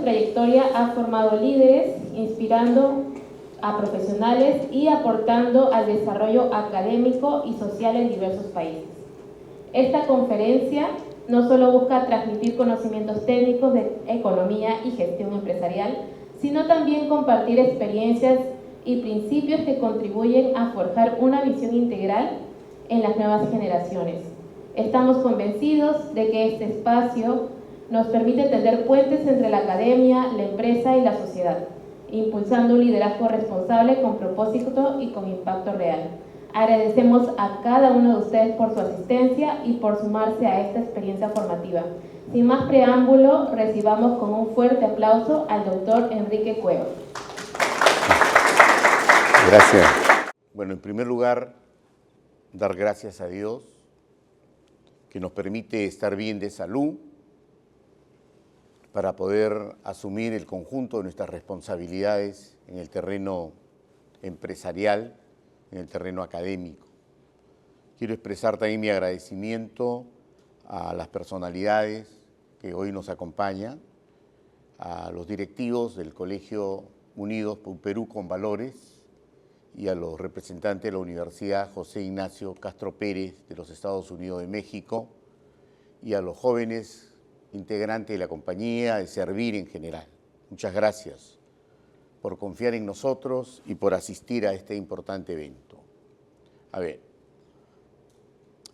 trayectoria ha formado líderes, inspirando a profesionales y aportando al desarrollo académico y social en diversos países. Esta conferencia no solo busca transmitir conocimientos técnicos de economía y gestión empresarial, sino también compartir experiencias y principios que contribuyen a forjar una visión integral en las nuevas generaciones. Estamos convencidos de que este espacio nos permite tender puentes entre la academia, la empresa y la sociedad, impulsando un liderazgo responsable con propósito y con impacto real. Agradecemos a cada uno de ustedes por su asistencia y por sumarse a esta experiencia formativa. Sin más preámbulo, recibamos con un fuerte aplauso al doctor Enrique Cueva. Gracias. Bueno, en primer lugar, dar gracias a Dios que nos permite estar bien de salud para poder asumir el conjunto de nuestras responsabilidades en el terreno empresarial, en el terreno académico. Quiero expresar también mi agradecimiento a las personalidades que hoy nos acompañan, a los directivos del Colegio Unidos por un Perú con Valores y a los representantes de la Universidad José Ignacio Castro Pérez de los Estados Unidos de México y a los jóvenes integrantes de la compañía, de Servir en general. Muchas gracias por confiar en nosotros y por asistir a este importante evento. A ver,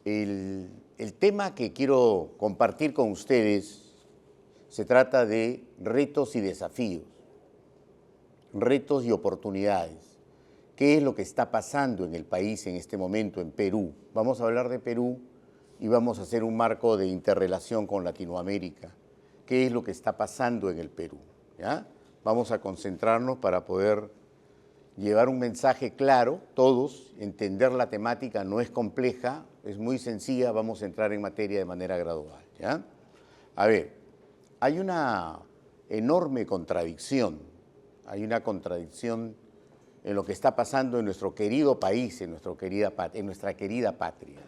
el tema que quiero compartir con ustedes se trata de retos y desafíos, retos y oportunidades. ¿Qué es lo que está pasando en el país en este momento, en Perú? Vamos a hablar de Perú y vamos a hacer un marco de interrelación con Latinoamérica. ¿Qué es lo que está pasando en el Perú? ¿Ya? Vamos a concentrarnos para poder llevar un mensaje claro, todos, entender la temática, no es compleja, es muy sencilla, vamos a entrar en materia de manera gradual. ¿Ya? A ver, hay una enorme contradicción, en lo que está pasando en nuestro querido país, en nuestra querida patria.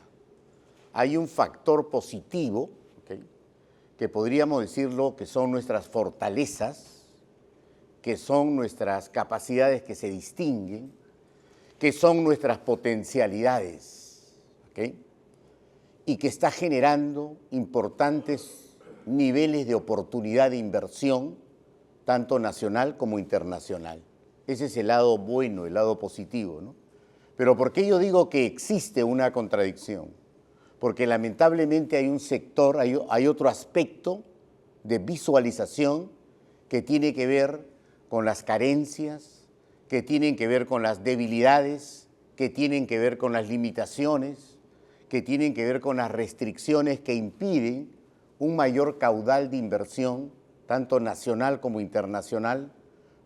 Hay un factor positivo, ¿okay?, que podríamos decirlo que son nuestras fortalezas, que son nuestras capacidades que se distinguen, que son nuestras potencialidades, ¿okay?, y que está generando importantes niveles de oportunidad de inversión, tanto nacional como internacional. Ese es el lado bueno, el lado positivo, ¿no? Pero ¿por qué yo digo que existe una contradicción? Porque lamentablemente hay un sector, hay otro aspecto de visualización que tiene que ver con las carencias, que tienen que ver con las debilidades, que tienen que ver con las limitaciones, que tienen que ver con las restricciones que impiden un mayor caudal de inversión, tanto nacional como internacional,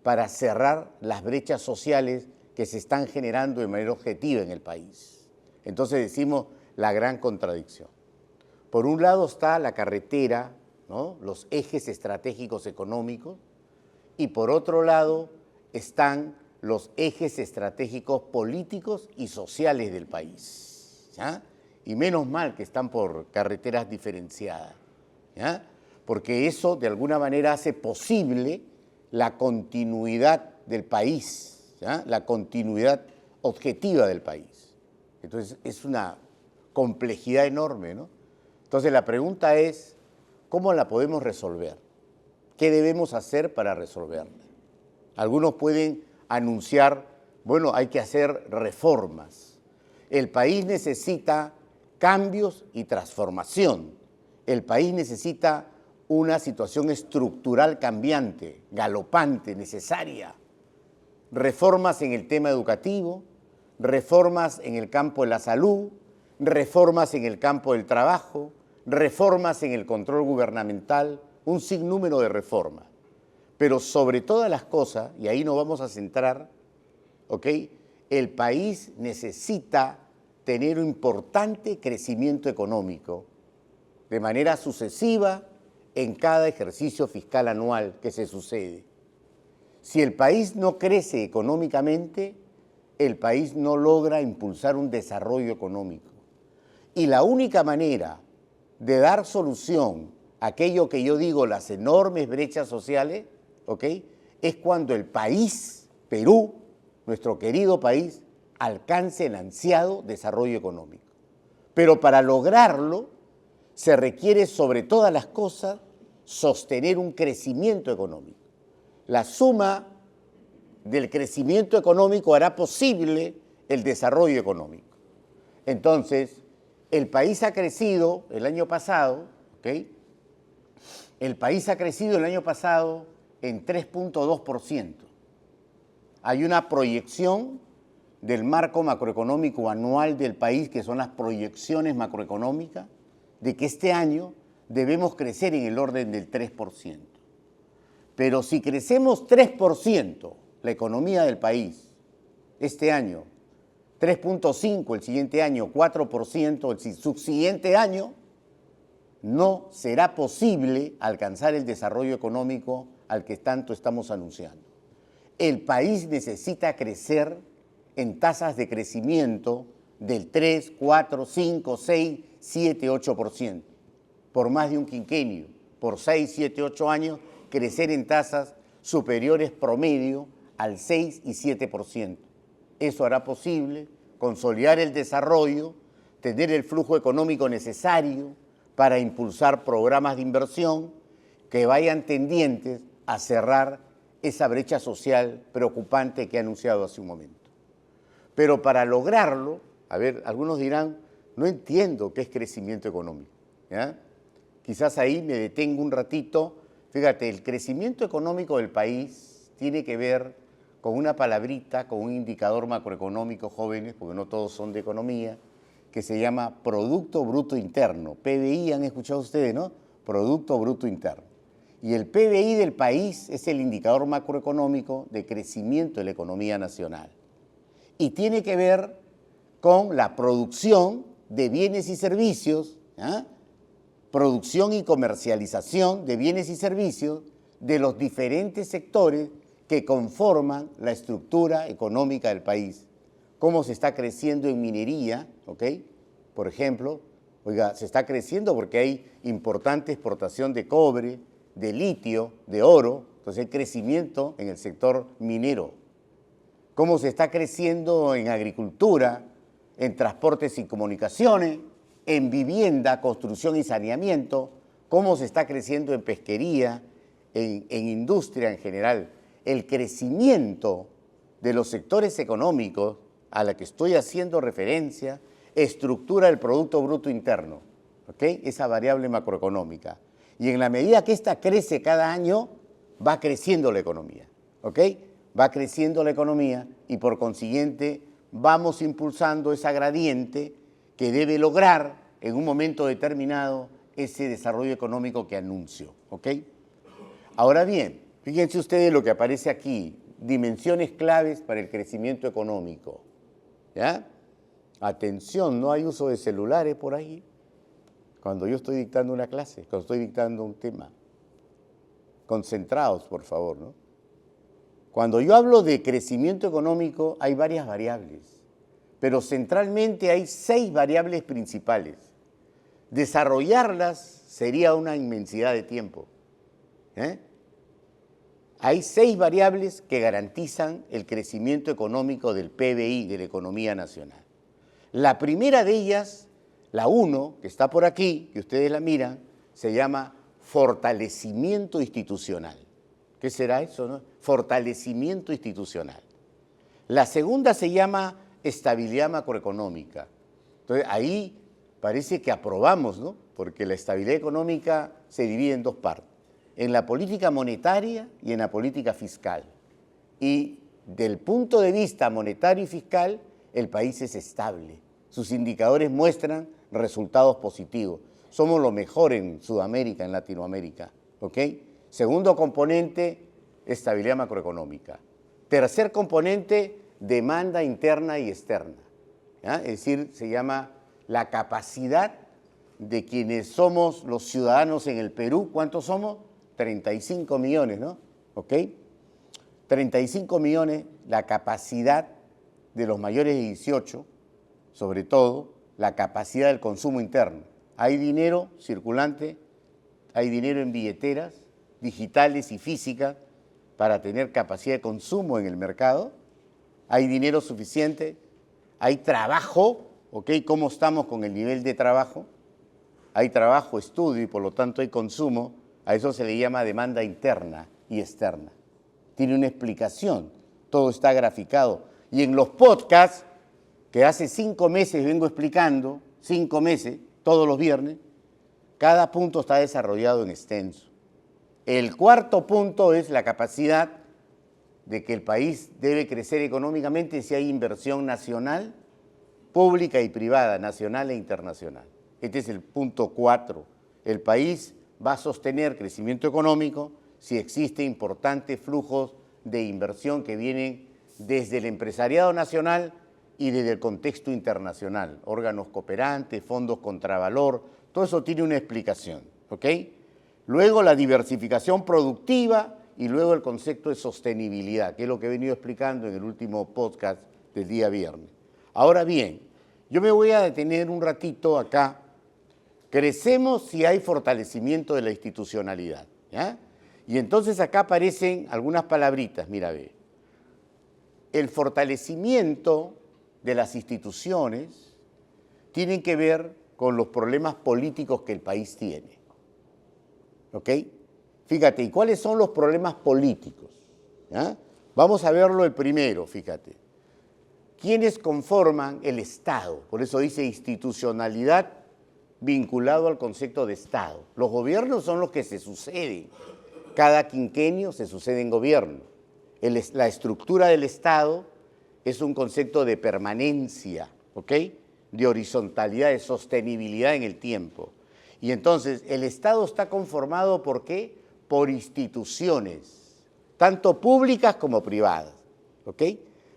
para cerrar las brechas sociales que se están generando de manera objetiva en el país. Entonces decimos la gran contradicción. Por un lado está la carretera, ¿no?, los ejes estratégicos económicos, y por otro lado están los ejes estratégicos políticos y sociales del país, ¿ya? Y menos mal que están por carreteras diferenciadas, ¿ya? Porque eso de alguna manera hace posible la continuidad del país, ¿ya?, la continuidad objetiva del país. Entonces es una complejidad enorme, ¿no? Entonces la pregunta es, ¿cómo la podemos resolver? ¿Qué debemos hacer para resolverla? Algunos pueden anunciar, bueno, hay que hacer reformas. El país necesita cambios y transformación. El país necesita una situación estructural cambiante, galopante, necesaria. Reformas en el tema educativo, reformas en el campo de la salud, reformas en el campo del trabajo, reformas en el control gubernamental, un sinnúmero de reformas. Pero sobre todas las cosas, y ahí nos vamos a centrar, ¿ok?, el país necesita tener un importante crecimiento económico de manera sucesiva en cada ejercicio fiscal anual que se sucede. Si el país no crece económicamente, el país no logra impulsar un desarrollo económico. Y la única manera de dar solución a aquello que yo digo, las enormes brechas sociales, ¿ok? Es cuando el país, Perú, nuestro querido país, alcance el ansiado desarrollo económico. Pero para lograrlo se requiere sobre todas las cosas sostener un crecimiento económico. La suma del crecimiento económico hará posible el desarrollo económico. Entonces, el país ha crecido el año pasado, ¿ok? El país ha crecido el año pasado en 3.2%. Hay una proyección del marco macroeconómico anual del país, que son las proyecciones macroeconómicas, de que este año debemos crecer en el orden del 3%. Pero si crecemos 3%, la economía del país, este año, 3.5% el siguiente año, 4% el subsiguiente año, no será posible alcanzar el desarrollo económico al que tanto estamos anunciando. El país necesita crecer en tasas de crecimiento del 3, 4, 5, 6, 7, 8%, por más de un quinquenio, por 6, 7, 8 años, crecer en tasas superiores promedio al 6 y 7%. Eso hará posible consolidar el desarrollo, tener el flujo económico necesario para impulsar programas de inversión que vayan tendientes a cerrar esa brecha social preocupante que he anunciado hace un momento. Pero para lograrlo, a ver, algunos dirán, no entiendo qué es crecimiento económico, ¿ya? Quizás ahí me detengo un ratito. Fíjate, el crecimiento económico del país tiene que ver con una palabrita, con un indicador macroeconómico, jóvenes, porque no todos son de economía, que se llama Producto Bruto Interno. PBI, han escuchado ustedes, ¿no? Producto Bruto Interno. Y el PBI del país es el indicador macroeconómico de crecimiento de la economía nacional. Y tiene que ver con la producción de bienes y servicios, ¿ah? Producción y comercialización de bienes y servicios de los diferentes sectores que conforman la estructura económica del país. Cómo se está creciendo en minería, ¿ok? Por ejemplo, oiga, se está creciendo porque hay importante exportación de cobre, de litio, de oro, entonces hay crecimiento en el sector minero. Cómo se está creciendo en agricultura, en transportes y comunicaciones, en vivienda, construcción y saneamiento, cómo se está creciendo en pesquería, en industria en general. El crecimiento de los sectores económicos a la que estoy haciendo referencia estructura el Producto Bruto Interno, ¿ok? Esa variable macroeconómica. Y en la medida que ésta crece cada año, va creciendo la economía, ¿ok? Va creciendo la economía y por consiguiente vamos impulsando esa gradiente que debe lograr en un momento determinado ese desarrollo económico que anuncio, ¿ok? Ahora bien, fíjense ustedes lo que aparece aquí, dimensiones claves para el crecimiento económico, ¿ya? Atención, no hay uso de celulares por ahí cuando yo estoy dictando una clase, cuando estoy dictando un tema. Concentrados, por favor, ¿no? Cuando yo hablo de crecimiento económico hay varias variables, pero centralmente hay 6 variables principales. Desarrollarlas sería una inmensidad de tiempo, ¿eh? Hay 6 variables que garantizan el crecimiento económico del PBI, de la economía nacional. La primera de ellas, la 1, que está por aquí, que ustedes la miran, se llama fortalecimiento institucional. ¿Qué será eso, no? Fortalecimiento institucional. La segunda se llama estabilidad macroeconómica. Entonces, ahí parece que aprobamos, ¿no? Porque la estabilidad económica se divide en 2 partes, en la política monetaria y en la política fiscal. Y del punto de vista monetario y fiscal, el país es estable. Sus indicadores muestran resultados positivos. Somos lo mejor en Sudamérica, en Latinoamérica, ¿ok? Segundo componente, estabilidad macroeconómica. Tercer componente, demanda interna y externa, ¿ya? Es decir, se llama la capacidad de quienes somos los ciudadanos en el Perú. ¿Cuántos somos? 35 millones, ¿no? ¿Ok? 35 millones, la capacidad de los mayores de 18, sobre todo, la capacidad del consumo interno. Hay dinero circulante, hay dinero en billeteras, digitales y físicas, para tener capacidad de consumo en el mercado? ¿Hay dinero suficiente? ¿Hay trabajo? ¿Ok? ¿Cómo estamos con el nivel de trabajo? Hay trabajo, estudio y por lo tanto hay consumo. A eso se le llama demanda interna y externa. Tiene una explicación, todo está graficado. Y en los podcasts, que hace 5 meses vengo explicando, 5 meses, todos los viernes, cada punto está desarrollado en extenso. El cuarto punto es la capacidad de que el país debe crecer económicamente si hay inversión nacional, pública y privada, nacional e internacional. Este es el punto 4. El país va a sostener crecimiento económico si existe importantes flujos de inversión que vienen desde el empresariado nacional y desde el contexto internacional, órganos cooperantes, fondos contravalor, todo eso tiene una explicación, ¿ok? Luego la diversificación productiva y luego el concepto de sostenibilidad, que es lo que he venido explicando en el último podcast del día viernes. Ahora bien, yo me voy a detener un ratito acá. Crecemos si hay fortalecimiento de la institucionalidad, ¿ya? Y entonces acá aparecen algunas palabritas, mira, ve. El fortalecimiento de las instituciones tienen que ver con los problemas políticos que el país tiene. ¿Ok? Fíjate, ¿y cuáles son los problemas políticos? ¿Ya? Vamos a verlo el primero, fíjate. ¿Quiénes conforman el Estado? Por eso dice institucionalidad vinculado al concepto de Estado. Los gobiernos son los que se suceden. Cada quinquenio se suceden gobiernos. La estructura del Estado es un concepto de permanencia, ¿ok? De horizontalidad, de sostenibilidad en el tiempo. Y entonces, el Estado está conformado ¿por qué? Por instituciones, tanto públicas como privadas, ¿ok?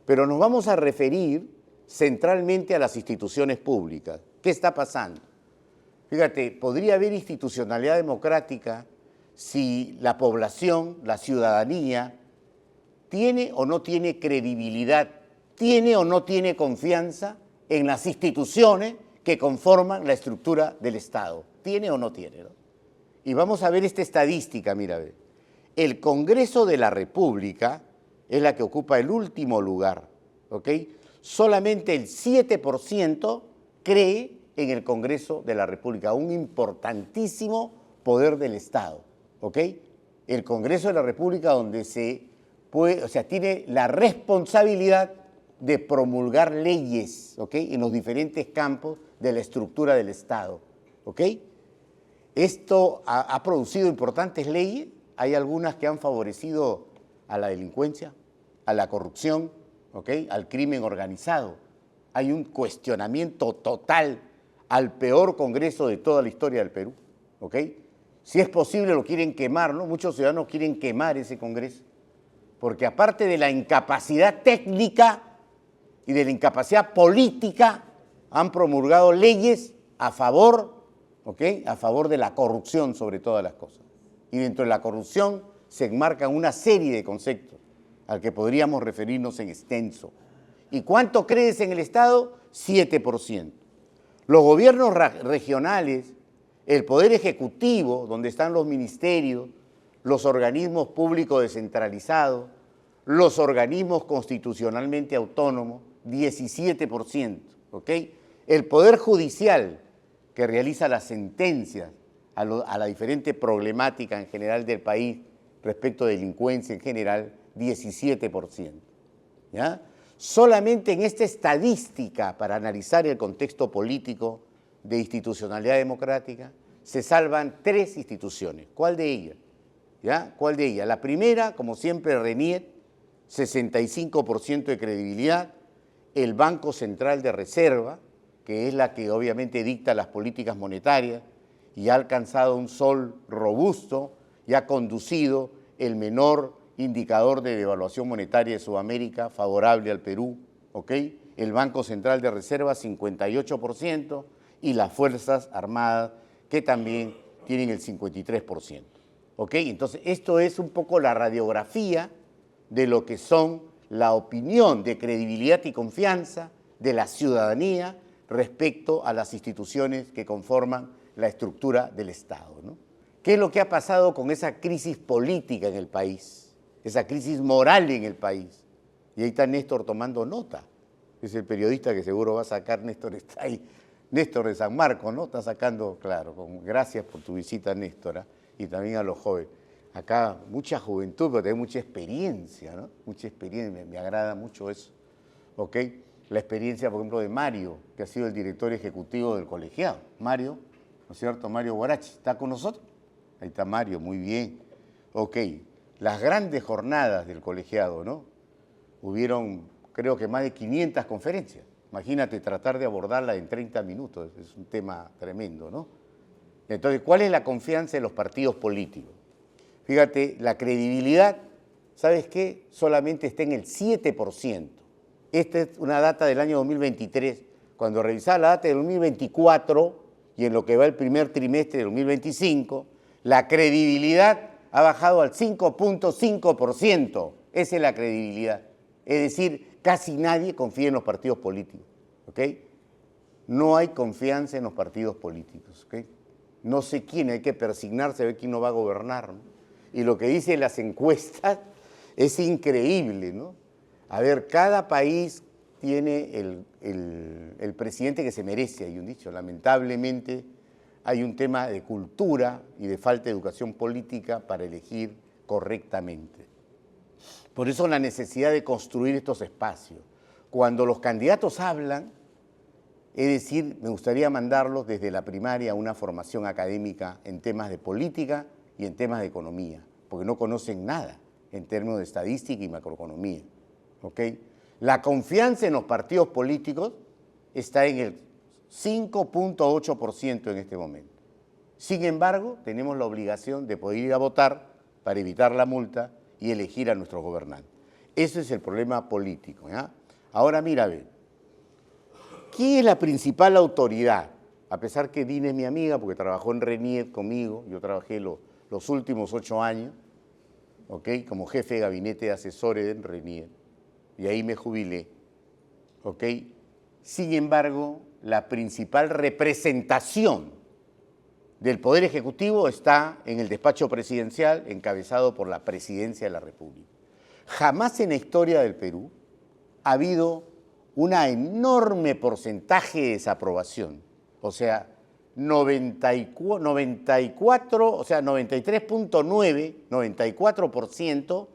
Pero nos vamos a referir centralmente a las instituciones públicas. ¿Qué está pasando? Fíjate, podría haber institucionalidad democrática si la población, la ciudadanía, tiene o no tiene credibilidad, tiene o no tiene confianza en las instituciones que conforman la estructura del Estado. ¿Tiene o no tiene? ¿No? Y vamos a ver esta estadística, mira, a ver. El Congreso de la República es la que ocupa el último lugar, ¿ok? Solamente el 7% cree en el Congreso de la República, un importantísimo poder del Estado, ¿ok? El Congreso de la República donde tiene la responsabilidad de promulgar leyes, ¿ok? En los diferentes campos de la estructura del Estado, ¿ok? Esto ha producido importantes leyes, hay algunas que han favorecido a la delincuencia, a la corrupción, ¿ok? Al crimen organizado. Hay un cuestionamiento total al peor Congreso de toda la historia del Perú, ¿ok? Si es posible lo quieren quemar, ¿no? Muchos ciudadanos quieren quemar ese Congreso, porque aparte de la incapacidad técnica y de la incapacidad política, han promulgado leyes a favor, ¿ok? A favor de la corrupción sobre todas las cosas. Y dentro de la corrupción se enmarcan una serie de conceptos al que podríamos referirnos en extenso. ¿Y cuánto crees en el Estado? 7%. Los gobiernos regionales, el Poder Ejecutivo, donde están los ministerios, los organismos públicos descentralizados, los organismos constitucionalmente autónomos, 17%, ¿ok? El Poder Judicial, que realiza las sentencias a la diferente problemática en general del país respecto de delincuencia en general, 17%, ¿ya? Solamente en esta estadística para analizar el contexto político de institucionalidad democrática se salvan 3 instituciones. ¿Cuál de ellas? ¿Ya? ¿Cuál de ellas? La primera, como siempre, RENIET, 65% de credibilidad. El Banco Central de Reserva, que es la que obviamente dicta las políticas monetarias y ha alcanzado un sol robusto y ha conducido el menor indicador de devaluación monetaria de Sudamérica favorable al Perú, ¿ok? El Banco Central de Reserva 58% y las Fuerzas Armadas que también tienen el 53%, ¿ok? Entonces esto es un poco la radiografía de lo que son la opinión de credibilidad y confianza de la ciudadanía respecto a las instituciones que conforman la estructura del Estado, ¿no? ¿Qué es lo que ha pasado con esa crisis política en el país? esa crisis moral en el país. Y ahí está Néstor tomando nota. Es el periodista que seguro va a sacar, Néstor está ahí. Néstor de San Marcos, ¿no? Está sacando, claro, gracias por tu visita, Néstor, y también a los jóvenes. Acá mucha juventud, pero también mucha experiencia, ¿no? Mucha experiencia, me agrada mucho eso, ¿ok? La experiencia, por ejemplo, de Mario, que ha sido el director ejecutivo del colegiado. Mario, ¿no es cierto? Mario Guarachi, ¿está con nosotros? Ahí está Mario, muy bien. Ok, las grandes jornadas del colegiado, ¿no? Hubieron, creo que más de 500 conferencias. Imagínate tratar de abordarla en 30 minutos, es un tema tremendo, ¿no? Entonces, ¿cuál es la confianza en los partidos políticos? Fíjate, la credibilidad, ¿sabes qué? Solamente está en el 7%. Esta es una data del año 2023. Cuando revisaba la data del 2024 y en lo que va el primer trimestre del 2025, la credibilidad ha bajado al 5.5%. Esa es la credibilidad. Es decir, casi nadie confía en los partidos políticos, ¿ok? No hay confianza en los partidos políticos, ¿ok? No sé quién, hay que persignarse a ver quién no va a gobernar, ¿no? Y lo que dicen las encuestas es increíble, ¿no? A ver, cada país tiene el presidente que se merece, hay un dicho. Lamentablemente hay un tema de cultura y de falta de educación política para elegir correctamente. Por eso la necesidad de construir estos espacios. Cuando los candidatos hablan, es decir, me gustaría mandarlos desde la primaria a una formación académica en temas de política y en temas de economía, porque no conocen nada en términos de estadística y macroeconomía. ¿Ok? La confianza en los partidos políticos está en el 5.8% en este momento. Sin embargo, tenemos la obligación de poder ir a votar para evitar la multa y elegir a nuestros gobernantes. Ese es el problema político, ¿ya? Ahora mira, ve, ¿quién es la principal autoridad? A pesar que Dina es mi amiga, porque trabajó en RENIET conmigo, yo trabajé los últimos 8 años, ¿ok? Como jefe de gabinete de asesores en RENIET, y ahí me jubilé, ¿ok? Sin embargo, la principal representación del Poder Ejecutivo está en el despacho presidencial encabezado por la Presidencia de la República. Jamás en la historia del Perú ha habido un enorme porcentaje de desaprobación, o sea, 94, o sea, 93.9, 94%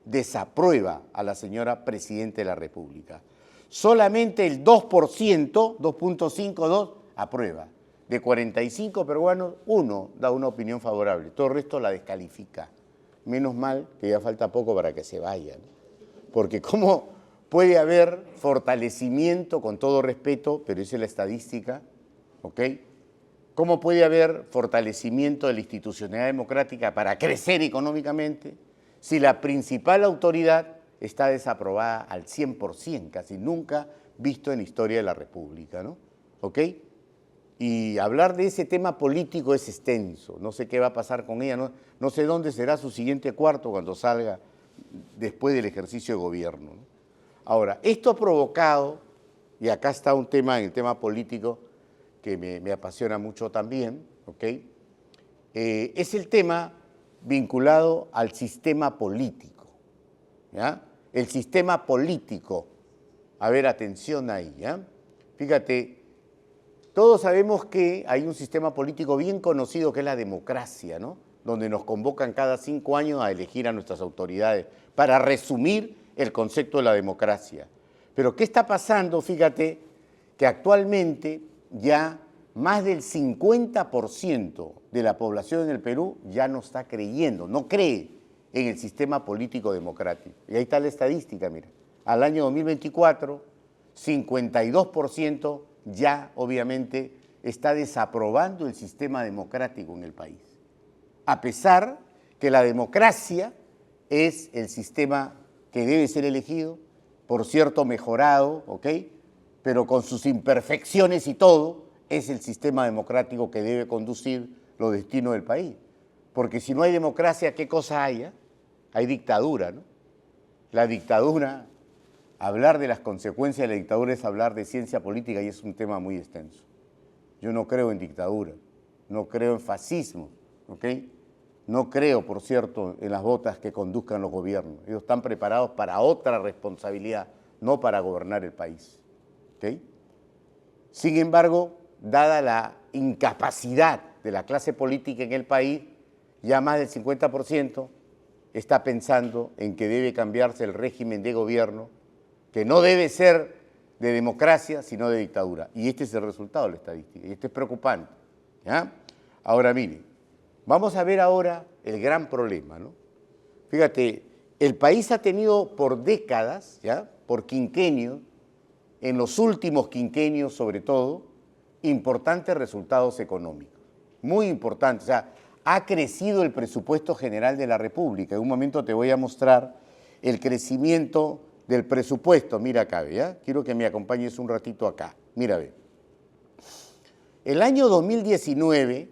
desaprueba a la señora Presidenta de la República. Solamente el 2%, 2.52, aprueba. De 45 peruanos, uno da una opinión favorable, todo el resto la descalifica. Menos mal que ya falta poco para que se vayan, porque ¿cómo puede haber fortalecimiento, con todo respeto, pero esa es la estadística, ¿ok? ¿Cómo puede haber fortalecimiento de la institucionalidad democrática para crecer económicamente si la principal autoridad está desaprobada al 100%, casi nunca visto en la historia de la República, ¿no? ¿Ok? Y hablar de ese tema político es extenso, no sé qué va a pasar con ella, no sé dónde será su siguiente cuarto cuando salga después del ejercicio de gobierno, ¿no? Ahora, esto ha provocado, y acá está un tema en el tema político que me apasiona mucho también, ¿ok? Es el tema vinculado al sistema político, ¿ya? El sistema político, a ver, atención ahí, ¿ya? Fíjate, todos sabemos que hay un sistema político bien conocido que es la democracia, ¿no? Donde nos convocan cada 5 años a elegir a nuestras autoridades, para resumir el concepto de la democracia. Pero ¿qué está pasando? Fíjate que actualmente ya más del 50% de la población en el Perú ya no está creyendo, no cree en el sistema político democrático. Y ahí está la estadística, mira. Al año 2024, 52% ya obviamente está desaprobando el sistema democrático en el país. A pesar que la democracia es el sistema que debe ser elegido, por cierto mejorado, ¿ok? Pero con sus imperfecciones y todo, es el sistema democrático que debe conducir los destinos del país. Porque si no hay democracia, ¿qué cosa hay? Hay dictadura, ¿no? La dictadura, hablar de las consecuencias de la dictadura es hablar de ciencia política y es un tema muy extenso. Yo no creo en dictadura, no creo en fascismo, ¿ok? No creo, por cierto, en las botas que conduzcan los gobiernos. Ellos están preparados para otra responsabilidad, no para gobernar el país. ¿Okay? Sin embargo, dada la incapacidad de la clase política en el país, ya más del 50% está pensando en que debe cambiarse el régimen de gobierno, que no debe ser de democracia, sino de dictadura. Y este es el resultado de la estadística, y esto es preocupante. ¿Ya? Ahora, miren, vamos a ver ahora el gran problema, ¿no? Fíjate, el país ha tenido por décadas, ¿ya? Por quinquenios, en los últimos quinquenios sobre todo, importantes resultados económicos, muy importantes. O sea, ha crecido el presupuesto general de la República. En un momento te voy a mostrar el crecimiento del presupuesto. Mira acá, ¿ya? Quiero que me acompañes un ratito acá. Mira, ve. El año 2019,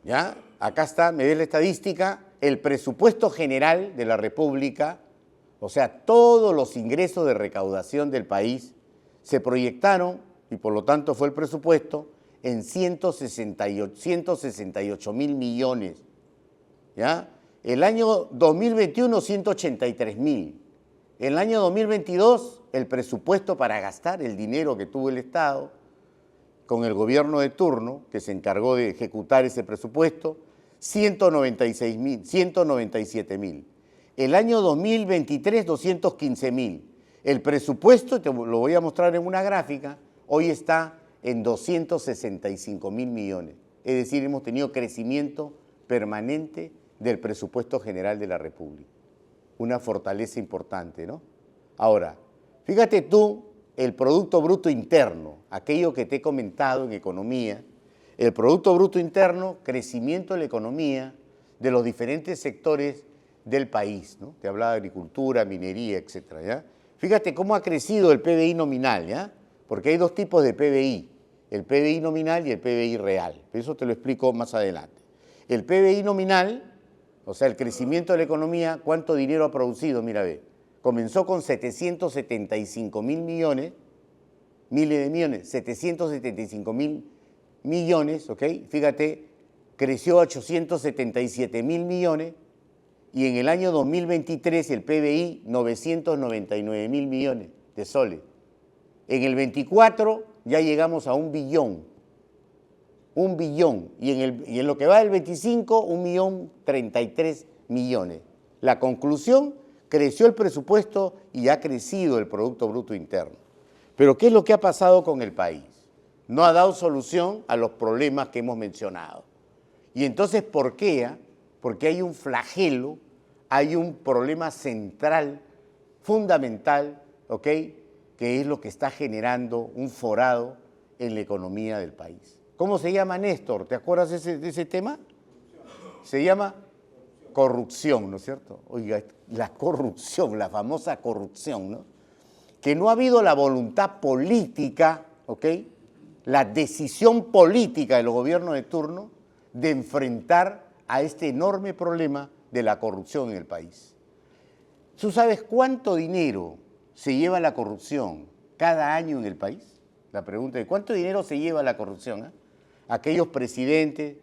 ¿ya? Acá está, me ves la estadística, el presupuesto general de la República, o sea, todos los ingresos de recaudación del país se proyectaron, y por lo tanto fue el presupuesto, en 168.000 millones. ¿Ya? El año 2021, 183.000. El año 2022, el presupuesto para gastar el dinero que tuvo el Estado, con el gobierno de turno, que se encargó de ejecutar ese presupuesto, 197.000. El año 2023, 215.000. El presupuesto, te lo voy a mostrar en una gráfica, hoy está en 265.000 millones. Es decir, hemos tenido crecimiento permanente del presupuesto general de la República. Una fortaleza importante, ¿no? Ahora, fíjate tú, el Producto Bruto Interno, aquello que te he comentado en economía, el Producto Bruto Interno, crecimiento de la economía de los diferentes sectores del país, ¿no? Te hablaba de agricultura, minería, etcétera, ¿ya? Fíjate cómo ha crecido el PBI nominal, ¿ya? Porque hay dos tipos de PBI, el PBI nominal y el PBI real. Eso te lo explico más adelante. El PBI nominal, o sea, el crecimiento de la economía, ¿cuánto dinero ha producido? Mira, ve, comenzó con 775.000 millones, miles de millones, 775.000 millones, ¿ok? Fíjate, creció a 877.000 millones, y en el año 2023 el PBI 999.000 millones de soles. En el 24 ya llegamos a 1 billón. 1 billón. Y en lo que va del 25, 1.033 millones. La conclusión, creció el presupuesto y ha crecido el Producto Bruto Interno. Pero ¿qué es lo que ha pasado con el país? No ha dado solución a los problemas que hemos mencionado. Y entonces, ¿por qué? Porque hay un flagelo, hay un problema central, fundamental, ¿ok?, que es lo que está generando un forado en la economía del país. ¿Cómo se llama, Néstor? ¿Te acuerdas de ese tema? Se llama corrupción, ¿no es cierto? Oiga, la corrupción, la famosa corrupción, ¿no? Que no ha habido la voluntad política, ¿ok?, la decisión política de los gobiernos de turno de enfrentar a este enorme problema de la corrupción en el país. ¿Tú sabes cuánto dinero se lleva la corrupción cada año en el país? La pregunta es, ¿cuánto dinero se lleva la corrupción? Aquellos presidentes,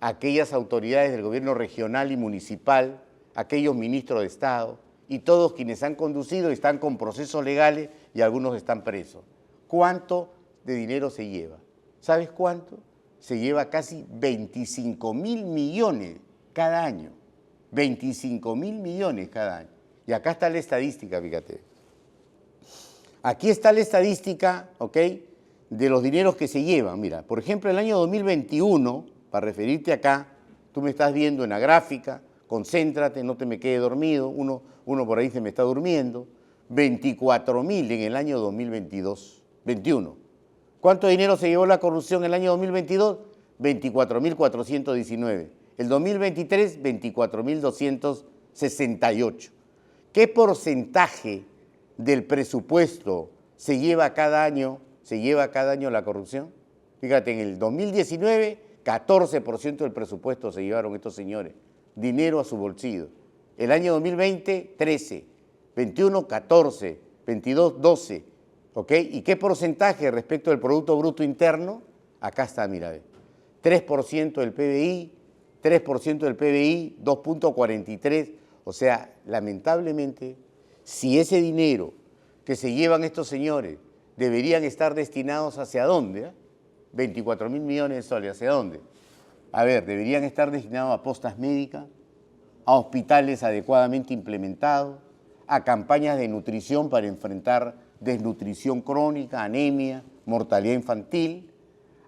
aquellas autoridades del gobierno regional y municipal, aquellos ministros de Estado y todos quienes han conducido están con procesos legales y algunos están presos. ¿Cuánto de dinero se lleva? ¿Sabes cuánto? Se lleva casi 25.000 millones cada año. 25.000 millones cada año. Y acá está la estadística, fíjate. Aquí está la estadística, ¿ok?, de los dineros que se llevan. Mira, por ejemplo, el año 2021, para referirte acá, tú me estás viendo en la gráfica, concéntrate, no te me quede dormido, uno por ahí se me está durmiendo, 24.000 en el año 2021. ¿Cuánto dinero se llevó la corrupción en el año 2022? 24.419. El 2023, 24.268. ¿Qué porcentaje del presupuesto se lleva cada año la corrupción? Fíjate, en el 2019, 14% del presupuesto se llevaron estos señores, dinero a su bolsillo. El año 2020, 13, 21, 14, 22, 12, ¿ok? ¿Y qué porcentaje respecto del Producto Bruto Interno? Acá está, mira, 3% del PBI, 3% del PBI, 2.43%. O sea, lamentablemente, si ese dinero que se llevan estos señores deberían estar destinados ¿hacia dónde? 24.000 millones de soles, ¿hacia dónde? A ver, deberían estar destinados a postas médicas, a hospitales adecuadamente implementados, a campañas de nutrición para enfrentar desnutrición crónica, anemia, mortalidad infantil,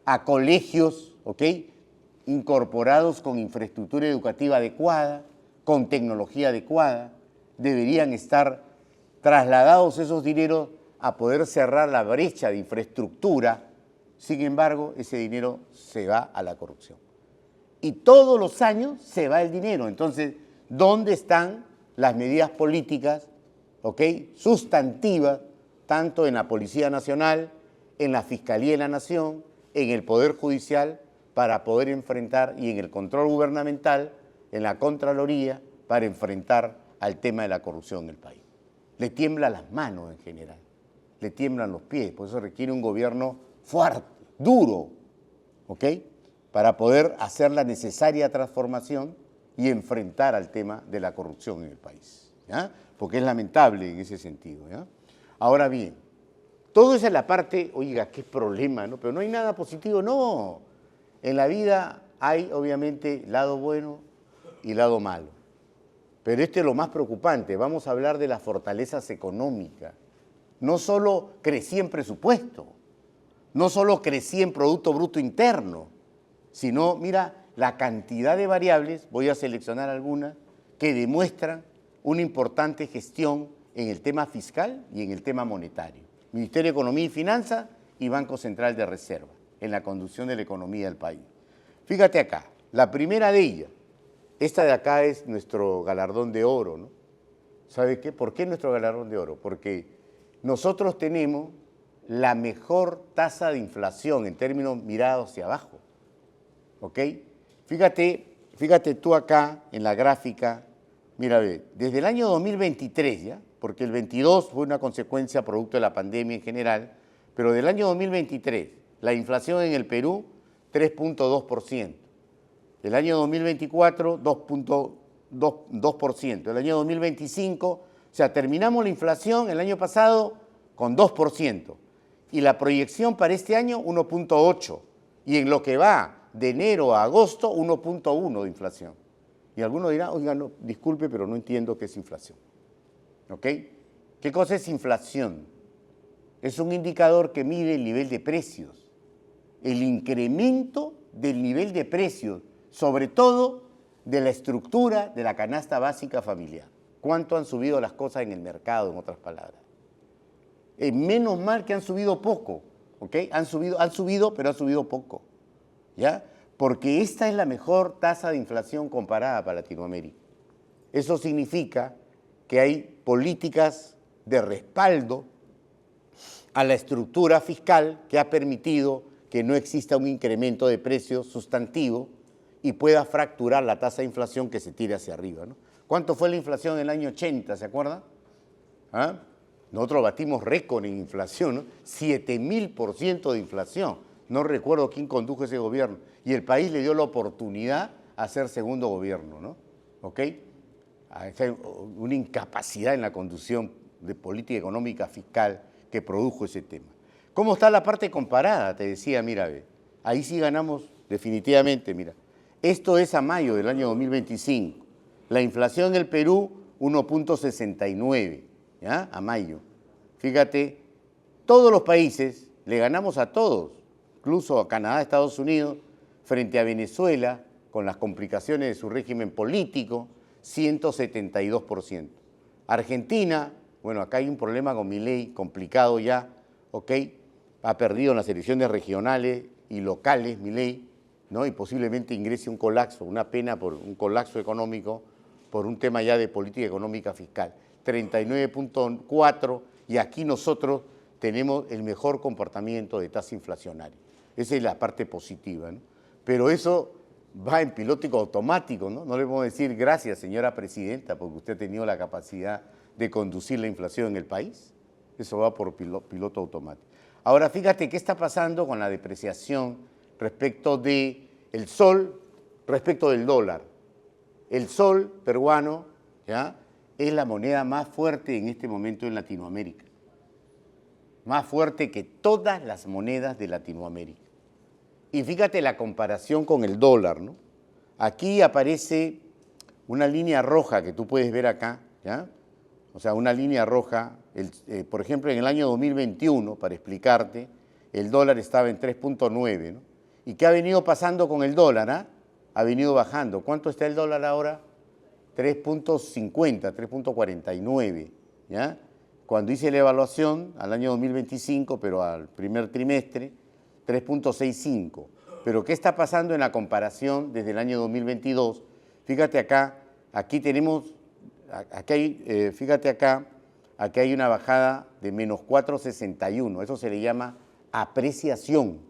a colegios, ¿ok?, incorporados con infraestructura educativa adecuada, con tecnología adecuada. Deberían estar trasladados esos dineros a poder cerrar la brecha de infraestructura. Sin embargo, ese dinero se va a la corrupción. Y todos los años se va el dinero. Entonces, ¿dónde están las medidas políticas, ¿ok?, sustantivas, tanto en la Policía Nacional, en la Fiscalía de la Nación, en el Poder Judicial, para poder enfrentar, y en el control gubernamental, en la Contraloría, para enfrentar al tema de la corrupción en el país? Le tiemblan las manos en general, le tiemblan los pies, por eso requiere un gobierno fuerte, duro, ¿ok?, para poder hacer la necesaria transformación y enfrentar al tema de la corrupción en el país, ¿ya? Porque es lamentable en ese sentido, ¿ya? Ahora bien, todo eso es la parte, oiga, qué problema, ¿no? Pero no hay nada positivo, no. En la vida hay, obviamente, lado bueno y lado malo. Pero este es lo más preocupante. Vamos a hablar de las fortalezas económicas. No solo crecí en presupuesto, no solo crecí en Producto Bruto Interno, sino, mira, la cantidad de variables, voy a seleccionar algunas, que demuestran una importante gestión en el tema fiscal y en el tema monetario. Ministerio de Economía y Finanzas y Banco Central de Reserva, en la conducción de la economía del país. Fíjate acá, la primera de ellas, esta de acá es nuestro galardón de oro, ¿no? ¿Sabe qué? ¿Por qué nuestro galardón de oro? Porque nosotros tenemos la mejor tasa de inflación en términos mirados hacia abajo, ¿ok? Fíjate tú acá en la gráfica, mira, ve, desde el año 2023, ¿ya? Porque el 22 fue una consecuencia producto de la pandemia en general, pero del año 2023, la inflación en el Perú, 3.2%. El año 2024, 2.2%. El año 2025, o sea, terminamos la inflación el año pasado con 2%. Y la proyección para este año, 1.8%. Y en lo que va de enero a agosto, 1.1% de inflación. Y algunos dirán, oiga, no, disculpe, pero no entiendo qué es inflación. ¿Ok? ¿Qué cosa es inflación? Es un indicador que mide el nivel de precios, el incremento del nivel de precios, sobre todo de la estructura de la canasta básica familiar. ¿Cuánto han subido las cosas en el mercado, en otras palabras? Menos mal que han subido poco, ¿ok? Han subido, pero han subido poco, ¿ya? Porque esta es la mejor tasa de inflación comparada para Latinoamérica. Eso significa que hay políticas de respaldo a la estructura fiscal que ha permitido que no exista un incremento de precios sustantivo y pueda fracturar la tasa de inflación que se tire hacia arriba, ¿no? ¿Cuánto fue la inflación en el año 80, se acuerdan? ¿Ah? Nosotros batimos récord en inflación, ¿no? 7.000% de inflación. No recuerdo quién condujo ese gobierno. Y el país le dio la oportunidad a ser segundo gobierno, ¿no? ¿Ok? Hay una incapacidad en la conducción de política económica fiscal que produjo ese tema. ¿Cómo está la parte comparada? Te decía, mira, ve, ahí sí ganamos definitivamente, mira. Esto es a mayo del año 2025. La inflación en el Perú, 1.69, ¿ya? A mayo. Fíjate, todos los países, le ganamos a todos, incluso a Canadá, Estados Unidos, frente a Venezuela, con las complicaciones de su régimen político, 172%. Argentina, bueno, acá hay un problema con Milei, complicado ya, ¿ok? Ha perdido en las elecciones regionales y locales Milei, ¿no? Y posiblemente ingrese un colapso, una pena por un colapso económico, por un tema ya de política económica fiscal. 39.4%, y aquí nosotros tenemos el mejor comportamiento de tasa inflacionaria. Esa es la parte positiva, ¿no? Pero eso va en piloto automático, ¿no? No le podemos decir gracias, señora presidenta, porque usted ha tenido la capacidad de conducir la inflación en el país. Eso va por piloto automático. Ahora, fíjate qué está pasando con la depreciación respecto del sol respecto del dólar. El sol peruano, ¿ya?, es la moneda más fuerte en este momento en Latinoamérica. Más fuerte que todas las monedas de Latinoamérica. Y fíjate la comparación con el dólar, ¿no? Aquí aparece una línea roja que tú puedes ver acá, ¿ya? O sea, una línea roja, por ejemplo, en el año 2021, para explicarte, el dólar estaba en 3.9, ¿no? ¿Y qué ha venido pasando con el dólar? ¿Ah? Ha venido bajando. ¿Cuánto está el dólar ahora? 3.50, 3.49, ¿ya? Cuando hice la evaluación al año 2025, pero al primer trimestre, 3.65. Pero ¿qué está pasando en la comparación desde el año 2022? Fíjate acá, aquí tenemos, fíjate acá, aquí hay una bajada de menos 4.61. Eso se le llama apreciación.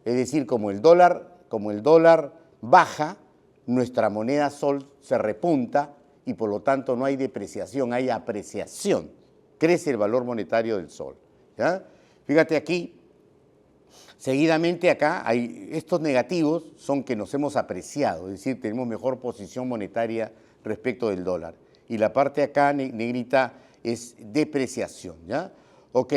Es decir, como el dólar baja, nuestra moneda sol se repunta y por lo tanto no hay depreciación, hay apreciación. Crece el valor monetario del sol, ¿ya? Fíjate aquí, seguidamente acá, estos negativos son que nos hemos apreciado, es decir, tenemos mejor posición monetaria respecto del dólar. Y la parte acá, negrita, es depreciación, ¿ya? Ok,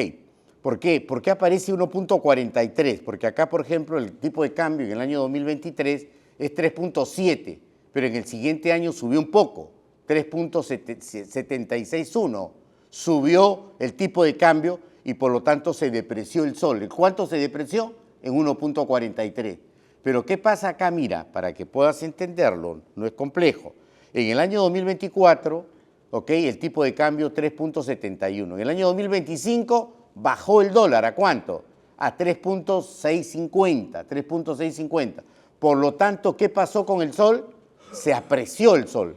¿por qué? ¿Por qué aparece 1.43? Porque acá, por ejemplo, el tipo de cambio en el año 2023 es 3.7, pero en el siguiente año subió un poco, 3.761. Subió el tipo de cambio y por lo tanto se depreció el sol. ¿Cuánto se depreció? En 1.43. Pero ¿qué pasa acá? Mira, para que puedas entenderlo, no es complejo. En el año 2024, ¿ok?, el tipo de cambio 3.71. En el año 2025 bajó el dólar, ¿a cuánto? A 3.650, 3.650. Por lo tanto, ¿qué pasó con el sol? Se apreció el sol,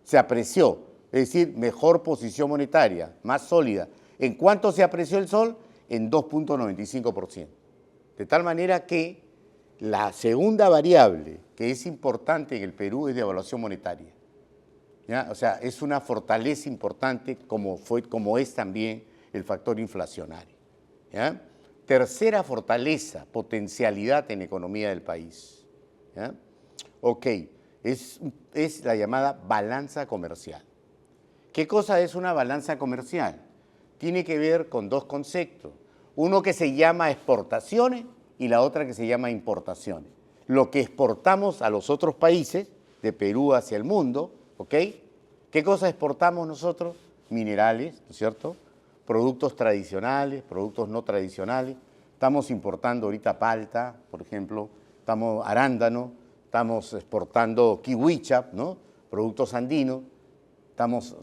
se apreció, es decir, mejor posición monetaria, más sólida. ¿En cuánto se apreció el sol? En 2.95%. De tal manera que la segunda variable que es importante en el Perú es de evaluación monetaria, ¿ya? O sea, es una fortaleza importante como es también el factor inflacionario, ¿ya? Tercera fortaleza, potencialidad en economía del país, ¿ya? Ok, es la llamada balanza comercial. ¿Qué cosa es una balanza comercial? Tiene que ver con dos conceptos. Uno que se llama exportaciones y la otra que se llama importaciones. Lo que exportamos a los otros países, de Perú hacia el mundo, ¿ok? ¿Qué cosa exportamos nosotros? Minerales, ¿no es cierto? Productos tradicionales, productos no tradicionales. Estamos importando ahorita palta, por ejemplo, estamos arándano, estamos exportando kiwicha, ¿no?, productos andinos.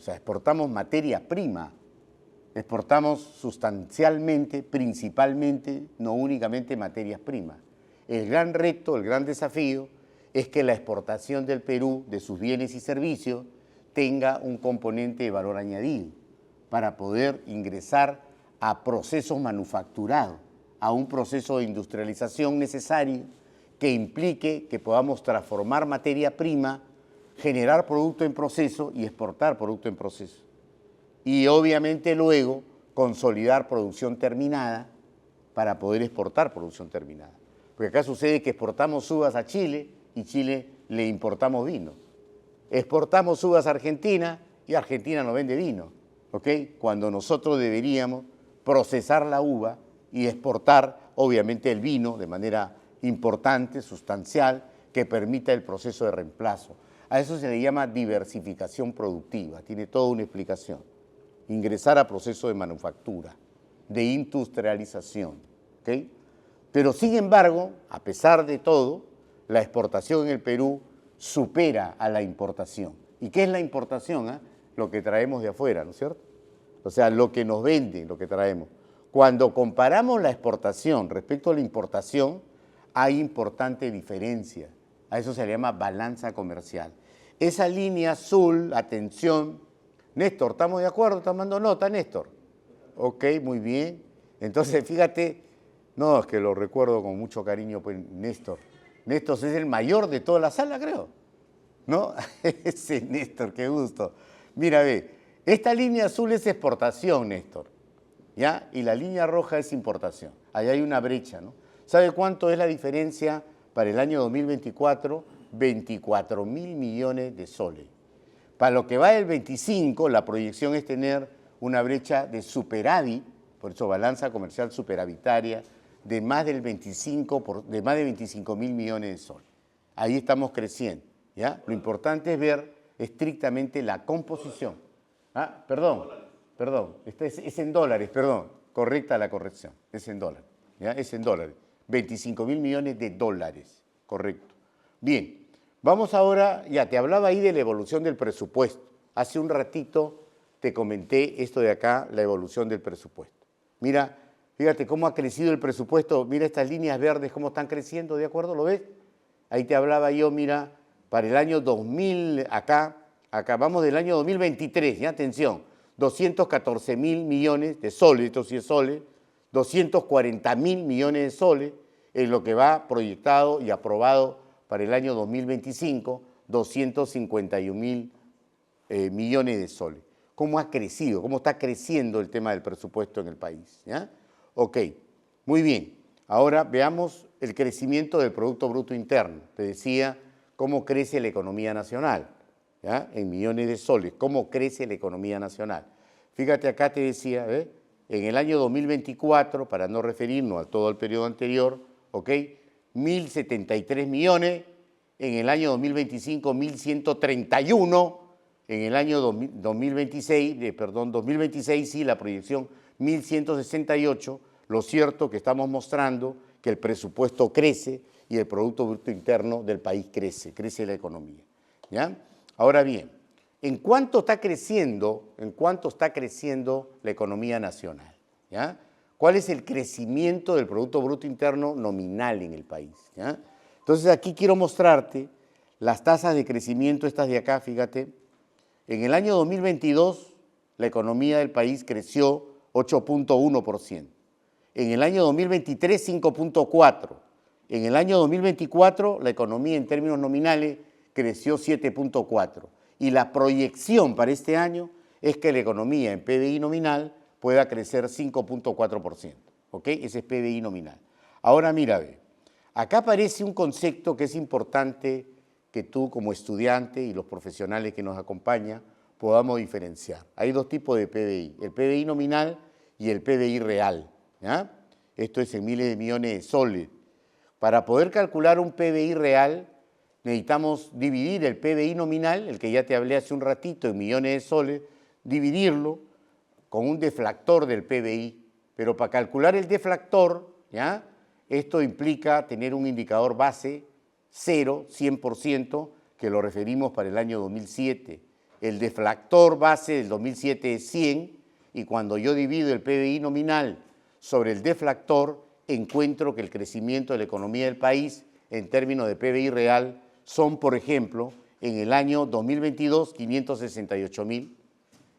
Exportamos materia prima, exportamos sustancialmente, principalmente, no únicamente materias primas. El gran reto, el gran desafío es que la exportación del Perú de sus bienes y servicios tenga un componente de valor añadido para poder ingresar a procesos manufacturados, a un proceso de industrialización necesario que implique que podamos transformar materia prima, generar producto en proceso y exportar producto en proceso. Y obviamente luego consolidar producción terminada para poder exportar producción terminada. Porque acá sucede que exportamos uvas a Chile y Chile le importamos vino. Exportamos uvas a Argentina y Argentina no vende vino, ¿ok? Cuando nosotros deberíamos procesar la uva y exportar obviamente el vino de manera importante, sustancial, que permita el proceso de reemplazo. A eso se le llama diversificación productiva, tiene toda una explicación. Ingresar a proceso de manufactura, de industrialización, ¿ok? Pero sin embargo, a pesar de todo, la exportación en el Perú supera a la importación. ¿Y qué es la importación? Lo que traemos de afuera, ¿no es cierto? O sea, lo que nos venden, lo que traemos. Cuando comparamos la exportación respecto a la importación, hay importante diferencia. A eso se le llama balanza comercial. Esa línea azul, atención. Néstor, ¿estamos de acuerdo? ¿Estás dando nota, Néstor? Ok, muy bien. Entonces, fíjate, no, es que lo recuerdo con mucho cariño, pues, Néstor. Néstor es el mayor de toda la sala, creo, ¿no? Ese Néstor, qué gusto. Mira, ve, esta línea azul es exportación, Néstor, ¿ya? Y la línea roja es importación. Ahí hay una brecha, ¿no? ¿Sabe cuánto es la diferencia para el año 2024 24.000 millones de soles. Para lo que va del 25, la proyección es tener una brecha de superávit, por eso balanza comercial superavitaria, de más del 25.000 millones de soles. Ahí estamos creciendo, ¿ya? Lo importante es ver estrictamente la composición. Ah, perdón, es en dólares, perdón, correcta la corrección, es en dólares, ¿ya? Es en dólares, 25.000 millones de dólares, correcto. Bien, vamos ahora, ya te hablaba ahí de la evolución del presupuesto. Hace un ratito te comenté esto de acá, la evolución del presupuesto. Mira, fíjate cómo ha crecido el presupuesto, mira estas líneas verdes, cómo están creciendo, ¿de acuerdo? ¿Lo ves? Ahí te hablaba yo, mira, para el año 2000, acá vamos del año 2023, ya atención, 214.000 millones de soles, esto sí es soles, 240.000 millones de soles, en lo que va proyectado y aprobado para el año 2025, 251.000 millones de soles. ¿Cómo ha crecido? ¿Cómo está creciendo el tema del presupuesto en el país? ¿Ya? Ok, muy bien. Ahora veamos el crecimiento del Producto Bruto Interno. Te decía cómo crece la economía nacional, ¿ya? En millones de soles. ¿Cómo crece la economía nacional? Fíjate acá te decía, en el año 2024, para no referirnos a todo el periodo anterior, ok, 1.073 millones, en el año 2025 1.131, en el año 2026 sí, la proyección 1.168, lo cierto que estamos mostrando que el presupuesto crece y el Producto Bruto Interno del país crece la economía, ¿ya? Ahora bien, ¿en cuánto está creciendo la economía nacional? ¿Ya? ¿Cuál es el crecimiento del Producto Bruto Interno nominal en el país? ¿Ya? Entonces aquí quiero mostrarte las tasas de crecimiento, estas de acá, fíjate. En el año 2022 la economía del país creció 8.1%. En el año 2023 5.4%. En el año 2024 la economía en términos nominales creció 7.4%. Y la proyección para este año es que la economía en PBI nominal pueda crecer 5.4%. ¿Ok? Ese es PBI nominal. Ahora mira, ve, acá aparece un concepto que es importante que tú como estudiante y los profesionales que nos acompañan podamos diferenciar. Hay dos tipos de PBI, el PBI nominal y el PBI real, ¿ya? Esto es en miles de millones de soles. Para poder calcular un PBI real necesitamos dividir el PBI nominal, el que ya te hablé hace un ratito, en millones de soles, dividirlo con un deflactor del PBI. Pero para calcular el deflactor, ¿ya? Esto implica tener un indicador base 0, 100%, que lo referimos para el año 2007. El deflactor base del 2007 es 100, y cuando yo divido el PBI nominal sobre el deflactor, encuentro que el crecimiento de la economía del país en términos de PBI real son, por ejemplo, en el año 2022, 568.000,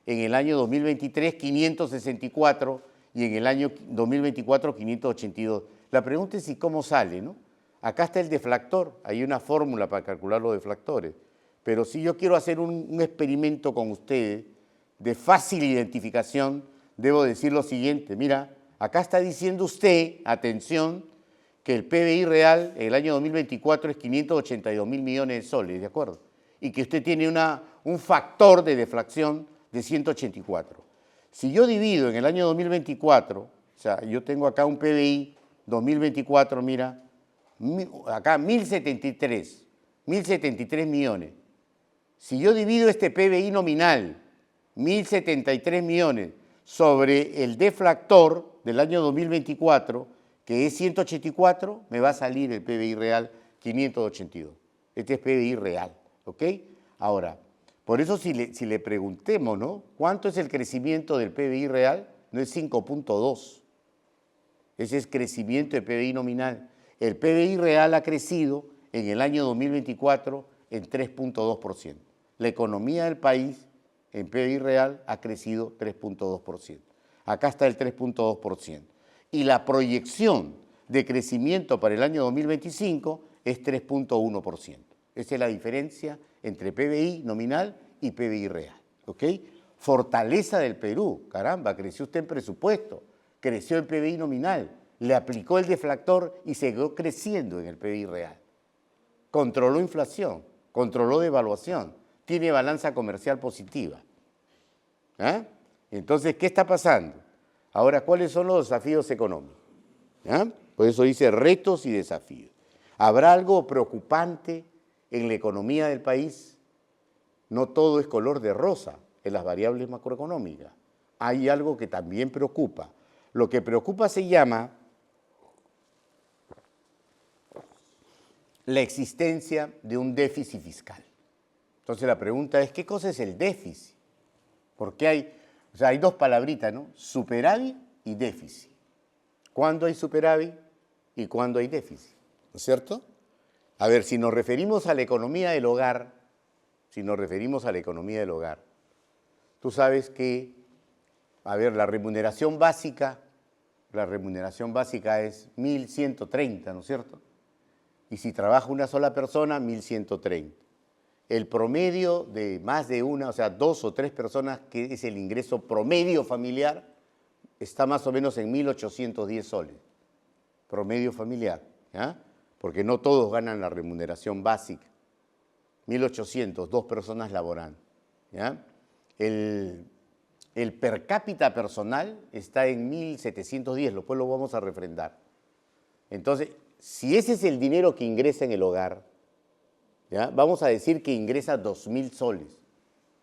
en el año 2023, 564, y en el año 2024, 582. La pregunta es si cómo sale, ¿no? Acá está el deflactor, hay una fórmula para calcular los deflactores, pero si yo quiero hacer un experimento con ustedes de fácil identificación, debo decir lo siguiente, mira, acá está diciendo usted, atención, que el PBI real en el año 2024 es 582.000 millones de soles, ¿de acuerdo? Y que usted tiene un factor de deflación de 184. Si yo divido en el año 2024, o sea, yo tengo acá un PBI 2024, mira, acá 1.073 millones. Si yo divido este PBI nominal, 1.073 millones, sobre el deflactor del año 2024, que es 184, me va a salir el PBI real 582. Este es PBI real, ¿ok? Ahora, por eso si le preguntemos, ¿no? ¿Cuánto es el crecimiento del PBI real? No es 5.2. Ese es crecimiento de PBI nominal. El PBI real ha crecido en el año 2024 en 3.2%. La economía del país en PBI real ha crecido 3.2%. Acá está el 3.2%. Y la proyección de crecimiento para el año 2025 es 3.1%. Esa es la diferencia entre PBI nominal y PBI real. ¿Ok? Fortaleza del Perú. Caramba, creció usted en presupuesto, creció el PBI nominal, le aplicó el deflactor y siguió creciendo en el PBI real. controló inflación, controló devaluación, tiene balanza comercial positiva. ¿Ah? Entonces, ¿qué está pasando? Ahora, ¿cuáles son los desafíos económicos? ¿Ah? Por eso dice retos y desafíos. ¿Habrá algo preocupante en la economía del país? No todo es color de rosa en las variables macroeconómicas. Hay algo que también preocupa. Lo que preocupa se llama la existencia de un déficit fiscal. Entonces la pregunta es, ¿qué cosa es el déficit? Porque hay dos palabritas, ¿no? Superávit y déficit. ¿Cuándo hay superávit y cuándo hay déficit? ¿No es cierto? A ver, si nos referimos a la economía del hogar, tú sabes que, a ver, la remuneración básica es 1.130, ¿no es cierto? Y si trabaja una sola persona, 1.130. El promedio de más de una, o sea, 2 o 3 personas, que es el ingreso promedio familiar, está más o menos en 1.810 soles. Promedio familiar, ¿ya? Porque no todos ganan la remuneración básica. 1.800, 2 personas laborando, ¿ya? El per cápita personal está en 1.710, después lo vamos a refrendar. Entonces, si ese es el dinero que ingresa en el hogar, ¿ya? Vamos a decir que ingresa 2.000 soles,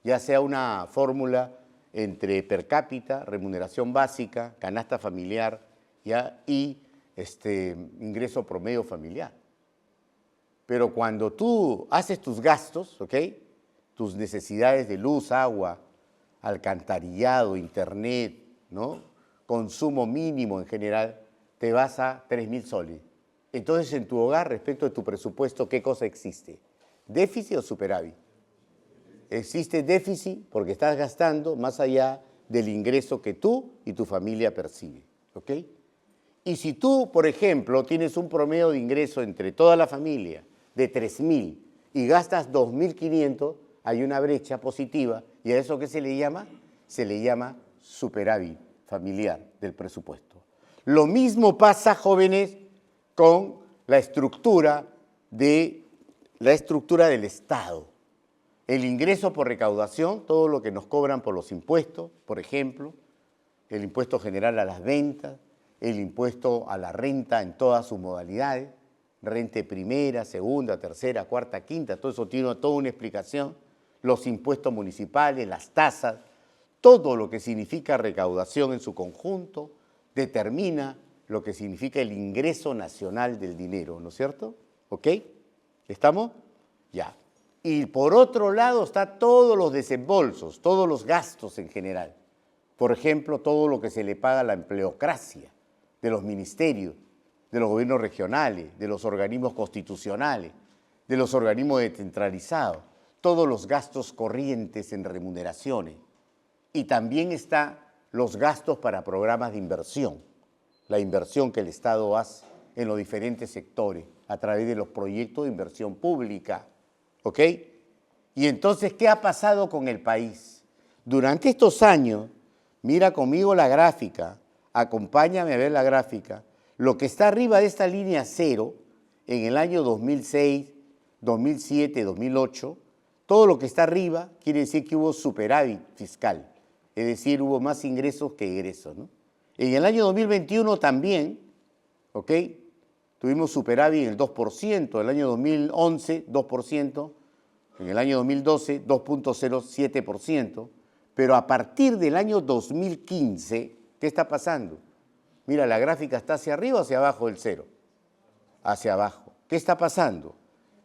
ya sea una fórmula entre per cápita, remuneración básica, canasta familiar, ¿ya? Y ingreso promedio familiar. Pero cuando tú haces tus gastos, ¿ok? Tus necesidades de luz, agua, alcantarillado, internet, ¿no? Consumo mínimo en general, te vas a 3.000 soles. Entonces, en tu hogar, respecto de tu presupuesto, ¿qué cosa existe? ¿Déficit o superávit? Existe déficit porque estás gastando más allá del ingreso que tú y tu familia perciben, ¿ok? Y si tú, por ejemplo, tienes un promedio de ingreso entre toda la familia de 3.000 y gastas 2.500, hay una brecha positiva. ¿Y a eso qué se le llama? Se le llama superávit familiar del presupuesto. Lo mismo pasa, jóvenes, con la estructura del Estado. El ingreso por recaudación, todo lo que nos cobran por los impuestos, por ejemplo, el impuesto general a las ventas, el impuesto a la renta en todas sus modalidades, renta primera, segunda, tercera, cuarta, quinta, todo eso tiene toda una explicación, los impuestos municipales, las tasas, todo lo que significa recaudación en su conjunto determina lo que significa el ingreso nacional del dinero, ¿no es cierto? ¿Ok? ¿Estamos? Ya. Y por otro lado está todos los desembolsos, todos los gastos en general. Por ejemplo, todo lo que se le paga a la empleocracia de los ministerios, de los gobiernos regionales, de los organismos constitucionales, de los organismos descentralizados, todos los gastos corrientes en remuneraciones. Y también están los gastos para programas de inversión, la inversión que el Estado hace en los diferentes sectores a través de los proyectos de inversión pública, ¿ok? Y entonces, ¿qué ha pasado con el país? Durante estos años, mira conmigo la gráfica, acompáñame a ver la gráfica, lo que está arriba de esta línea cero, en el año 2006, 2007, 2008, todo lo que está arriba quiere decir que hubo superávit fiscal, es decir, hubo más ingresos que egresos, ¿no? En el año 2021 también, ¿ok? Tuvimos superávit en el 2%, el año 2011, 2%, en el año 2012, 2.07%, pero a partir del año 2015, ¿qué está pasando? Mira, la gráfica está hacia arriba o hacia abajo del cero. Hacia abajo. ¿Qué está pasando?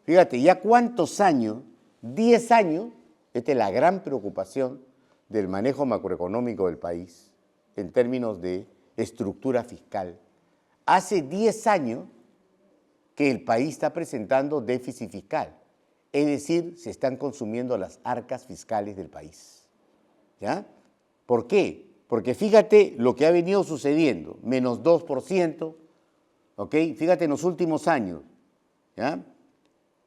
Fíjate, ya cuántos años, 10 años, esta es la gran preocupación del manejo macroeconómico del país en términos de estructura fiscal. Hace 10 años que el país está presentando déficit fiscal, es decir, se están consumiendo las arcas fiscales del país. ¿Ya? ¿Por qué? Porque fíjate lo que ha venido sucediendo, menos 2%, ¿ok? Fíjate en los últimos años, ¿ya?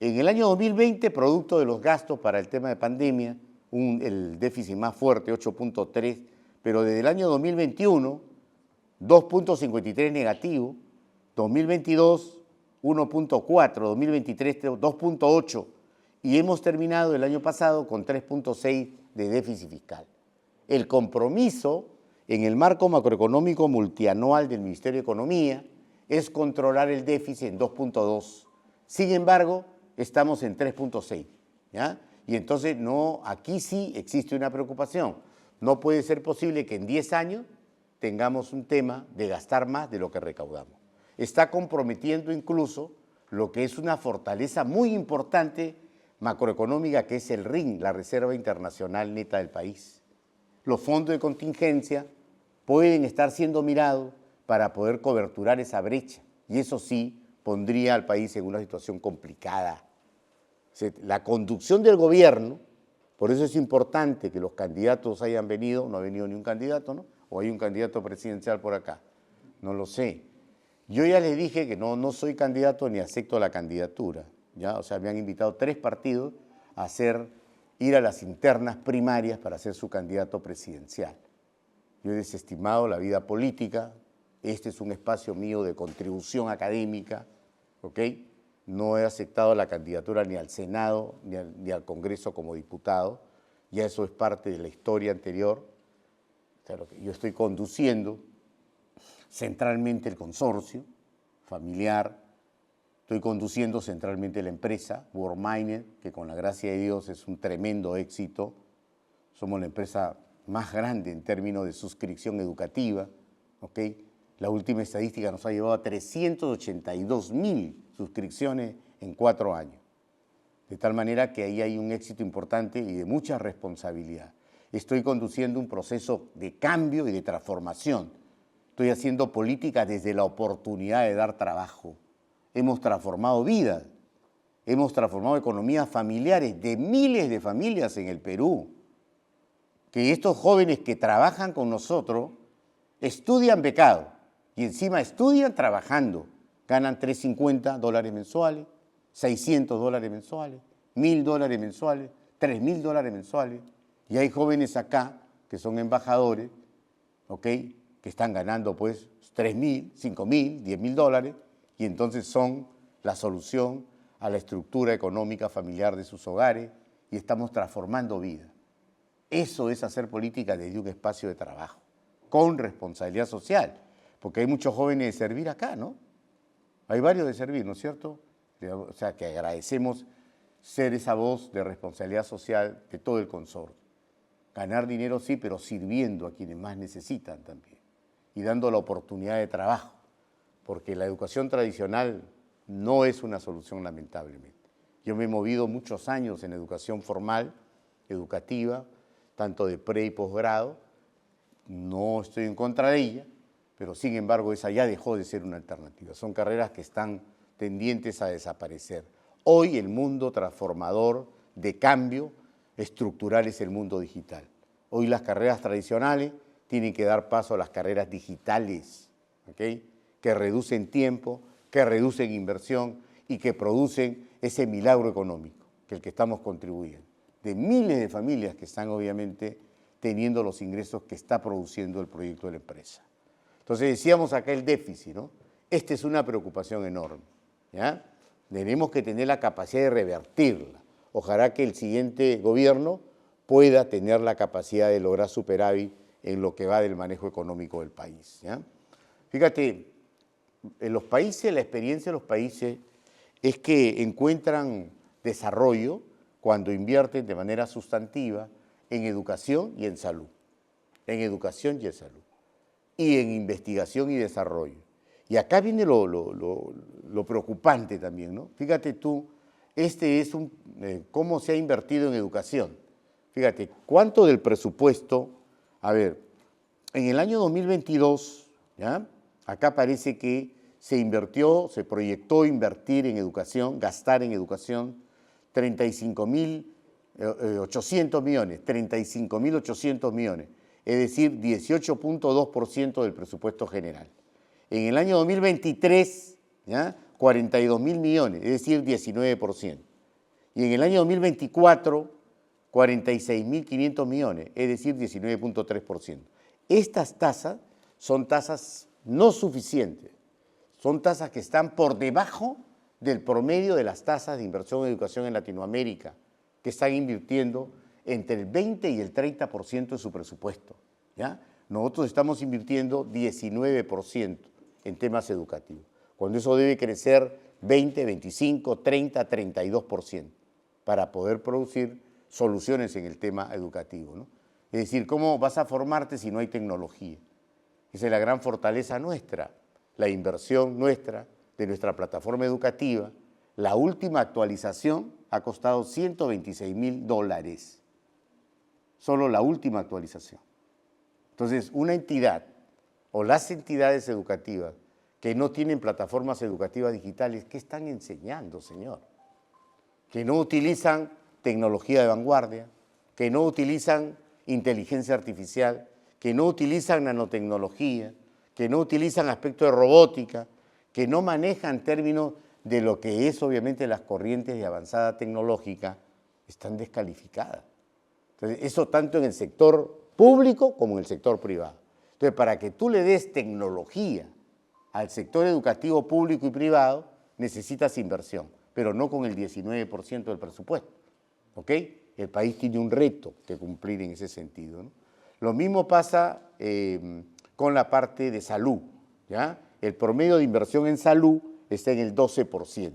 En el año 2020, producto de los gastos para el tema de pandemia, el déficit más fuerte, 8.3, pero desde el año 2021, 2.53 negativo, 2022, 1.4, 2023 2.8 y hemos terminado el año pasado con 3.6 de déficit fiscal. El compromiso en el marco macroeconómico multianual del Ministerio de Economía es controlar el déficit en 2.2. Sin embargo, estamos en 3.6, ¿ya? Y entonces no, aquí sí existe una preocupación. No puede ser posible que en 10 años tengamos un tema de gastar más de lo que recaudamos. Está comprometiendo incluso lo que es una fortaleza muy importante macroeconómica, que es el RIN, la Reserva Internacional Neta del país. Los fondos de contingencia pueden estar siendo mirados para poder coberturar esa brecha, y eso sí pondría al país en una situación complicada. La conducción del gobierno, por eso es importante que los candidatos hayan venido, no ha venido ni un candidato, ¿no? O hay un candidato presidencial por acá, no lo sé. Yo ya les dije que no soy candidato ni acepto la candidatura, ¿ya? O sea, me han invitado 3 partidos a ir a las internas primarias para ser su candidato presidencial. Yo he desestimado la vida política, este es un espacio mío de contribución académica, ¿ok? No he aceptado la candidatura ni al Senado ni al Congreso como diputado, ya eso es parte de la historia anterior. O sea, yo estoy conduciendo centralmente el consorcio familiar, estoy conduciendo centralmente la empresa, WorldMiner, que con la gracia de Dios es un tremendo éxito. Somos la empresa más grande en términos de suscripción educativa, ¿ok? La última estadística nos ha llevado a 382.000 suscripciones en 4 años. De tal manera que ahí hay un éxito importante y de mucha responsabilidad. Estoy conduciendo un proceso de cambio y de transformación. Estoy haciendo política desde la oportunidad de dar trabajo. Hemos transformado vidas, hemos transformado economías familiares de miles de familias en el Perú. Que estos jóvenes que trabajan con nosotros estudian becado y encima estudian trabajando. Ganan $350 mensuales, $600 mensuales, $1.000 mensuales, $3.000 mensuales. Y hay jóvenes acá que son embajadores, ¿ok?, que están ganando pues $3.000, $5.000, $10.000 y entonces son la solución a la estructura económica familiar de sus hogares y estamos transformando vidas. Eso es hacer política desde un espacio de trabajo, con responsabilidad social, porque hay muchos jóvenes de servir acá, ¿no? Hay varios de servir, ¿no es cierto? O sea, que agradecemos ser esa voz de responsabilidad social de todo el consorcio. Ganar dinero sí, pero sirviendo a quienes más necesitan también y dando la oportunidad de trabajo, porque la educación tradicional no es una solución, lamentablemente. Yo me he movido muchos años en educación formal, educativa, tanto de pre y posgrado. No estoy en contra de ella, pero sin embargo esa ya dejó de ser una alternativa. Son carreras que están tendientes a desaparecer. Hoy el mundo transformador de cambio estructural es el mundo digital. Hoy las carreras tradicionales tienen que dar paso a las carreras digitales, ¿okay?, que reducen tiempo, que reducen inversión y que producen ese milagro económico que el que estamos contribuyendo. De miles de familias que están obviamente teniendo los ingresos que está produciendo el proyecto de la empresa. Entonces decíamos acá el déficit, ¿no? Esta es una preocupación enorme, ¿ya? Tenemos que tener la capacidad de revertirla. Ojalá que el siguiente gobierno pueda tener la capacidad de lograr superávit en lo que va del manejo económico del país, ¿ya? Fíjate, en los países, la experiencia de los países es que encuentran desarrollo cuando invierten de manera sustantiva en educación y en salud, en educación y en salud, y en investigación y desarrollo. Y acá viene lo preocupante también, ¿no? Fíjate tú, este es cómo se ha invertido en educación. Fíjate, ¿cuánto del presupuesto? A ver, en el año 2022, ¿ya?, acá parece que se proyectó invertir en educación, gastar en educación 35.800 millones, 35.800 millones, es decir, 18.2% del presupuesto general. En el año 2023, ¿ya?, 42.000 millones, es decir, 19%. Y en el año 2024, 46.500 millones, es decir, 19.3%. Estas tasas son tasas no suficientes, son tasas que están por debajo del promedio de las tasas de inversión en educación en Latinoamérica, que están invirtiendo entre el 20 y el 30% de su presupuesto, ¿ya? Nosotros estamos invirtiendo 19% en temas educativos, cuando eso debe crecer 20, 25, 30, 32% para poder producir soluciones en el tema educativo, ¿no? Es decir, ¿cómo vas a formarte si no hay tecnología? Esa es la gran fortaleza nuestra, la inversión nuestra, de nuestra plataforma educativa. La última actualización ha costado $126.000, solo la última actualización. Entonces, una entidad o las entidades educativas que no tienen plataformas educativas digitales, ¿qué están enseñando, señor? Que no utilizan tecnología de vanguardia, que no utilizan inteligencia artificial, que no utilizan nanotecnología, que no utilizan aspectos de robótica, que no manejan términos de lo que es obviamente las corrientes de avanzada tecnológica, están descalificadas. Entonces, eso tanto en el sector público como en el sector privado. Entonces, para que tú le des tecnología al sector educativo público y privado, necesitas inversión, pero no con el 19% del presupuesto, ¿ok? El país tiene un reto que cumplir en ese sentido, ¿no? Lo mismo pasa con la parte de salud, ¿ya? El promedio de inversión en salud está en el 12%,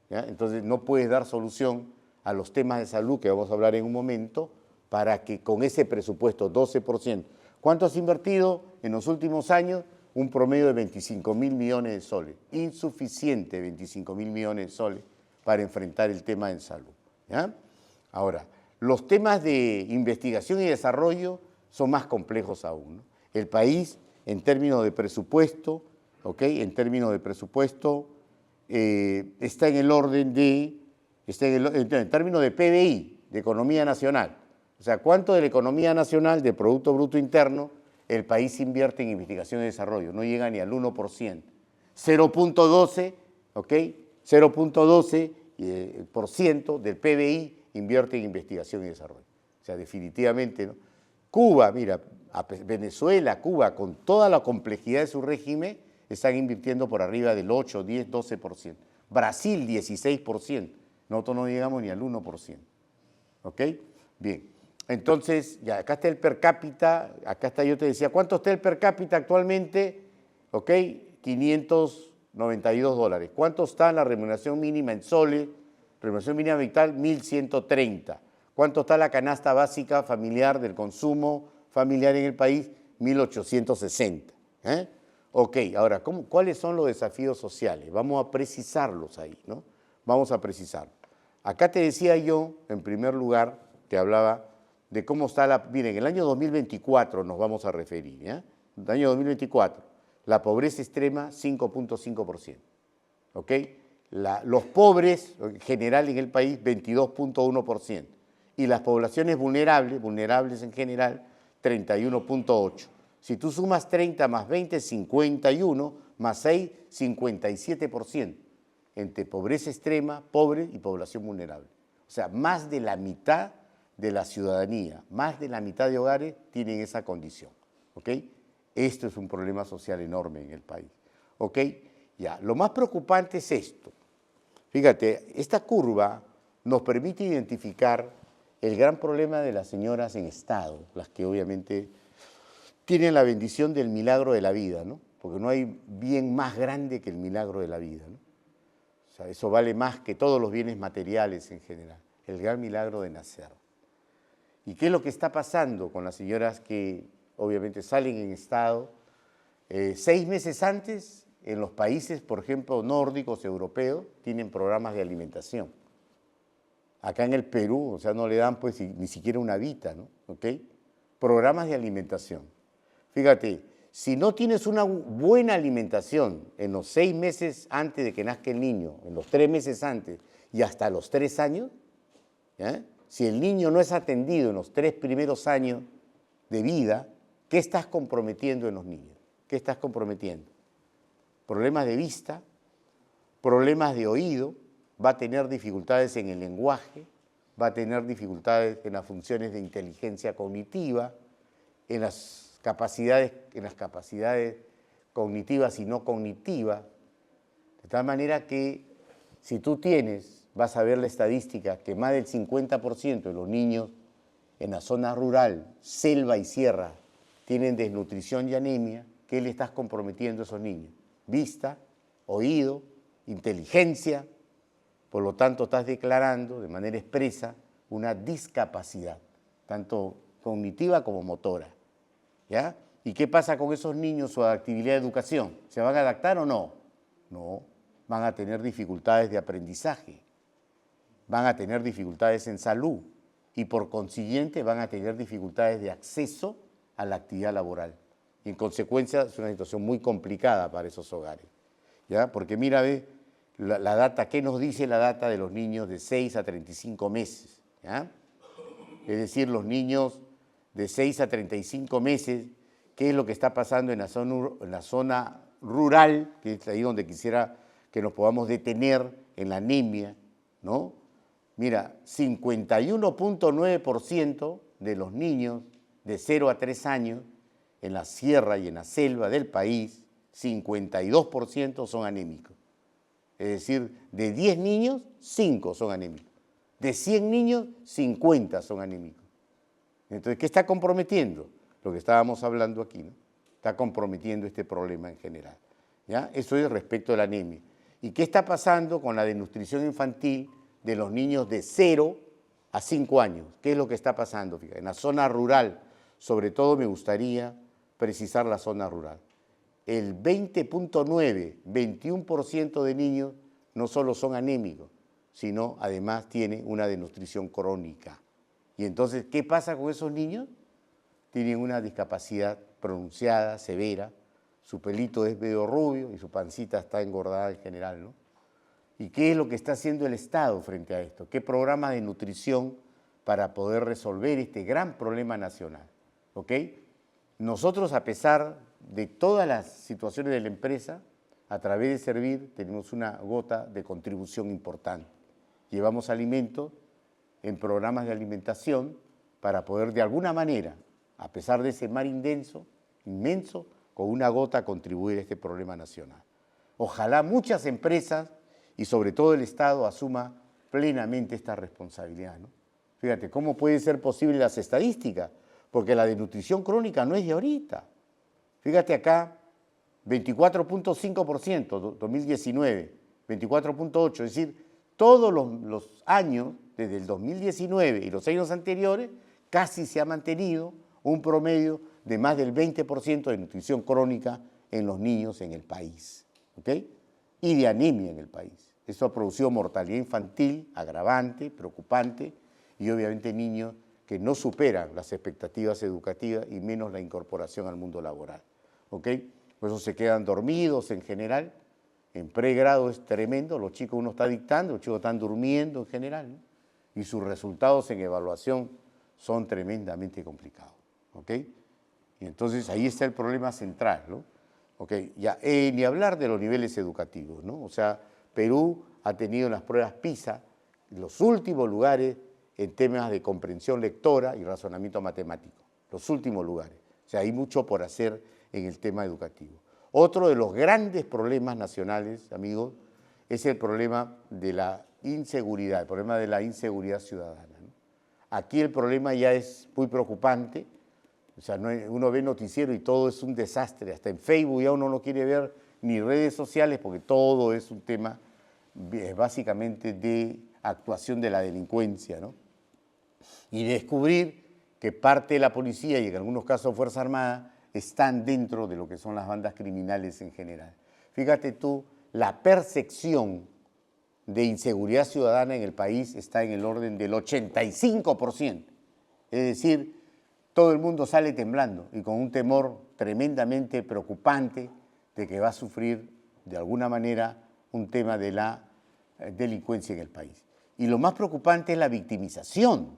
¿ya? Entonces no puedes dar solución a los temas de salud que vamos a hablar en un momento para que con ese presupuesto 12%, ¿cuánto has invertido en los últimos años? Un promedio de 25.000 millones de soles, insuficiente 25.000 millones de soles para enfrentar el tema de salud, ¿ya? Ahora, los temas de investigación y desarrollo son más complejos aún, ¿no? El país, en términos de presupuesto, ¿ok? En términos de presupuesto, está en el orden de, en términos de PBI, de economía nacional. O sea, ¿cuánto de la economía nacional, de Producto Bruto Interno, el país invierte en investigación y desarrollo? No llega ni al 1%. 0.12, ¿ok? 0.12% del PBI invierte en investigación y desarrollo. O sea, definitivamente, ¿no? Cuba, mira, Venezuela, Cuba, con toda la complejidad de su régimen, están invirtiendo por arriba del 8, 10, 12%. Brasil, 16%. Nosotros no llegamos ni al 1%. ¿Ok? Bien. Entonces, ya acá está el per cápita, acá está, yo te decía, ¿cuánto está el per cápita actualmente? ¿Ok? $592. ¿Cuánto está la remuneración mínima en soles? Remuneración mínima vital, 1.130. ¿Cuánto está la canasta básica familiar del consumo familiar en el país? 1.860. Ok, ahora, ¿cuáles son los desafíos sociales? Vamos a precisarlos ahí, ¿no? Vamos a precisarlos. Acá te decía yo, en primer lugar, te hablaba de cómo está la... Miren, en el año 2024 nos vamos a referir, ¿ya? En el año 2024, la pobreza extrema, 5.5%. ¿Ok? Los pobres, en general en el país, 22.1%. Y las poblaciones vulnerables en general, 31.8%. Si tú sumas 30 más 20, 51, más 6, 57%. Entre pobreza extrema, pobre y población vulnerable. O sea, más de la mitad de la ciudadanía, más de la mitad de hogares tienen esa condición. ¿Ok? Esto es un problema social enorme en el país. ¿Ok? Ya, lo más preocupante es esto. Fíjate, esta curva nos permite identificar el gran problema de las señoras en estado, las que obviamente tienen la bendición del milagro de la vida, ¿no? Porque no hay bien más grande que el milagro de la vida, ¿no? O sea, eso vale más que todos los bienes materiales en general, el gran milagro de nacer. ¿Y qué es lo que está pasando con las señoras que obviamente salen en estado? 6 meses antes, en los países, por ejemplo, nórdicos, europeos, tienen programas de alimentación. Acá en el Perú, o sea, no le dan pues ni siquiera una vita, ¿no? ¿Ok? Programas de alimentación. Fíjate, si no tienes una buena alimentación en los 6 meses antes de que nazca el niño, en los 3 meses antes y hasta los 3 años, ¿ya? Si el niño no es atendido en los 3 primeros años de vida, ¿qué estás comprometiendo en los niños? ¿Qué estás comprometiendo? Problemas de vista, problemas de oído, va a tener dificultades en el lenguaje, va a tener dificultades en las funciones de inteligencia cognitiva, en las capacidades cognitivas y no cognitivas, de tal manera que Si tú vas a ver la estadística que más del 50% de los niños en la zona rural, selva y sierra, tienen desnutrición y anemia, ¿qué le estás comprometiendo a esos niños? Vista, oído, inteligencia. Por lo tanto, estás declarando de manera expresa una discapacidad, tanto cognitiva como motora. ¿Ya? ¿Y qué pasa con esos niños, su actividad de educación? ¿Se van a adaptar o no? No, van a tener dificultades de aprendizaje, van a tener dificultades en salud y por consiguiente van a tener dificultades de acceso a la actividad laboral. Y en consecuencia es una situación muy complicada para esos hogares. ¿Ya? Porque mira, ve la data, ¿qué nos dice la data de los niños de 6 a 35 meses? ¿Ya? Es decir, los niños de 6 a 35 meses, ¿qué es lo que está pasando en la zona rural, que es ahí donde quisiera que nos podamos detener en la anemia, ¿no? Mira, 51.9% de los niños de 0 a 3 años en la sierra y en la selva del país, 52% son anémicos. Es decir, de 10 niños, 5 son anémicos. De 100 niños, 50 son anémicos. Entonces, ¿qué está comprometiendo? Lo que estábamos hablando aquí, ¿no? Está comprometiendo este problema en general. ¿Ya? Eso es respecto a la anemia. ¿Y qué está pasando con la desnutrición infantil de los niños de 0 a 5 años? ¿Qué es lo que está pasando? Fíjate, en la zona rural, sobre todo me gustaría precisar la zona rural. El 20.9, 21% de niños no solo son anémicos, sino además tienen una desnutrición crónica. Y entonces, ¿qué pasa con esos niños? Tienen una discapacidad pronunciada, severa, su pelito es medio rubio y su pancita está engordada en general, ¿no? ¿Y qué es lo que está haciendo el Estado frente a esto? ¿Qué programa de nutrición para poder resolver este gran problema nacional? ¿Ok? Nosotros, a pesar de todas las situaciones de la empresa, a través de Servir tenemos una gota de contribución importante. Llevamos alimentos en programas de alimentación para poder de alguna manera, a pesar de ese mar inmenso, con una gota contribuir a este problema nacional. Ojalá muchas empresas y sobre todo el Estado asuma plenamente esta responsabilidad, ¿no? Fíjate, ¿cómo puede ser posible las estadísticas? Porque la desnutrición crónica no es de ahorita. Fíjate acá, 24.5%, 2019, 24.8%, es decir, todos los años, desde el 2019 y los años anteriores, casi se ha mantenido un promedio de más del 20% de nutrición crónica en los niños en el país, ¿ok? Y de anemia en el país. Esto ha producido mortalidad infantil agravante, preocupante, y obviamente niños que no superan las expectativas educativas y menos la incorporación al mundo laboral, ¿ok? Por eso se quedan dormidos en general. En pregrado es tremendo, los chicos uno está dictando, los chicos están durmiendo en general, ¿no? Y sus resultados en evaluación son tremendamente complicados, ¿ok? Y entonces ahí está el problema central, ¿no? ¿Ok? Ya, ni hablar de los niveles educativos, ¿no? O sea, Perú ha tenido en las pruebas PISA los últimos lugares en temas de comprensión lectora y razonamiento matemático, los últimos lugares. O sea, hay mucho por hacer en el tema educativo. Otro de los grandes problemas nacionales, amigos, es el problema de la inseguridad, el problema de la inseguridad ciudadana, ¿no? Aquí el problema ya es muy preocupante. O sea, uno ve noticiero y todo es un desastre. Hasta en Facebook ya uno no quiere ver ni redes sociales porque todo es un tema básicamente de actuación de la delincuencia, ¿no? Y descubrir que parte de la policía y en algunos casos Fuerza Armada están dentro de lo que son las bandas criminales en general. Fíjate tú, la percepción de inseguridad ciudadana en el país está en el orden del 85%. Es decir, todo el mundo sale temblando y con un temor tremendamente preocupante de que va a sufrir de alguna manera un tema de la delincuencia en el país. Y lo más preocupante es la victimización.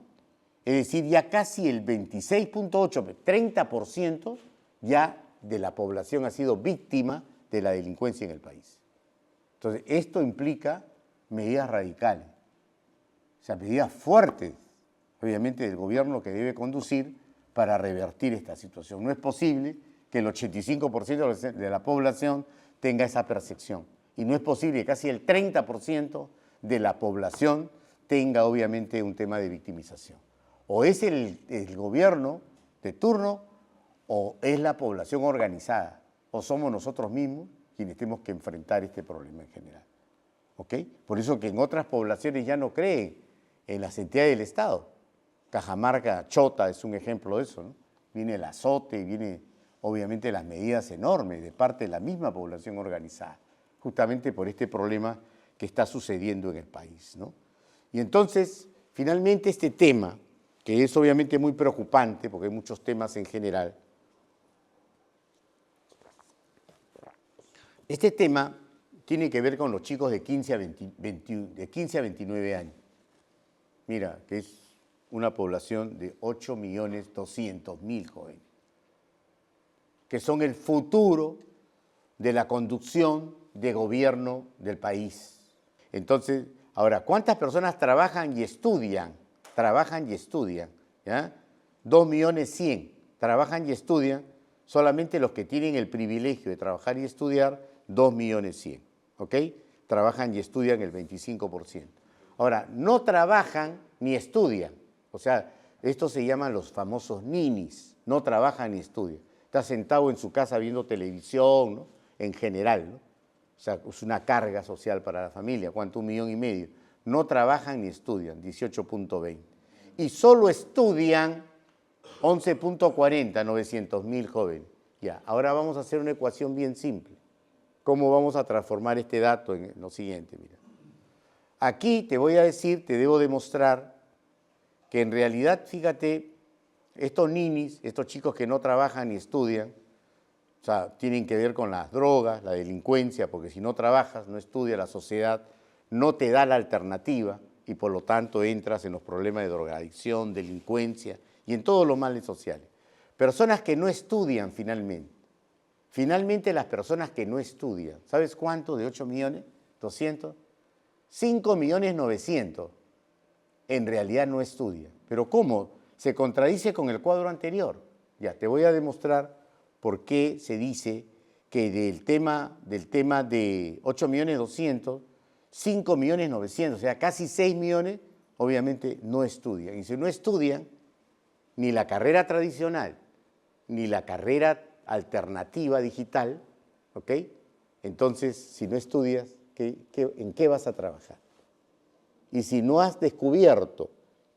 Es decir, ya casi el 26.8%, 30% ya de la población ha sido víctima de la delincuencia en el país. Entonces, esto implica medidas radicales, o sea, medidas fuertes, obviamente, del gobierno que debe conducir para revertir esta situación. No es posible que el 85% de la población tenga esa percepción. Y no es posible que casi el 30% de la población tenga obviamente un tema de victimización. O es el gobierno de turno o es la población organizada, o somos nosotros mismos quienes tenemos que enfrentar este problema en general. ¿Ok? Por eso que en otras poblaciones ya no creen en las entidades del Estado. Cajamarca, Chota es un ejemplo de eso, ¿no? Viene el azote, viene obviamente las medidas enormes de parte de la misma población organizada, justamente por este problema que está sucediendo en el país, ¿no? Y entonces, finalmente este tema, que es obviamente muy preocupante, porque hay muchos temas en general, este tema tiene que ver con los chicos de 15 a 29 años. Mira, que es una población de 8.200.000 jóvenes, que son el futuro de la conducción de gobierno del país. Entonces, ahora, ¿cuántas personas trabajan y estudian? Trabajan y estudian, ¿ya? 2.100.000 trabajan y estudian, solamente los que tienen el privilegio de trabajar y estudiar, 2.100.000, ¿ok? Trabajan y estudian el 25%. Ahora, no trabajan ni estudian, o sea, estos se llaman los famosos ninis, no trabajan ni estudian. Está sentado en su casa viendo televisión, ¿no? En general, ¿no? O sea, es una carga social para la familia, ¿cuánto? 1,5 millones. No trabajan ni estudian, 18.20. Y solo estudian 11.40, 900.000 jóvenes. Ya, ahora vamos a hacer una ecuación bien simple. ¿Cómo vamos a transformar este dato en lo siguiente? Mira. Aquí te voy a decir, te debo demostrar que en realidad, fíjate, estos ninis, estos chicos que no trabajan ni estudian, o sea, tienen que ver con las drogas, la delincuencia, porque si no trabajas, no estudias, la sociedad no te da la alternativa y por lo tanto entras en los problemas de drogadicción, delincuencia y en todos los males sociales. Personas que no estudian finalmente. Finalmente las personas que no estudian, ¿sabes cuánto? De 8.200.000, 5.900.000 en realidad no estudian. ¿Pero cómo? Se contradice con el cuadro anterior. Ya, te voy a demostrar por qué se dice que del tema de 8.200.000, 5.900.000, o sea, casi 6 millones, obviamente no estudian. Y si no estudian, ni la carrera tradicional, ni la carrera alternativa digital, ¿ok? Entonces, si no estudias, ¿en qué vas a trabajar? Y si no has descubierto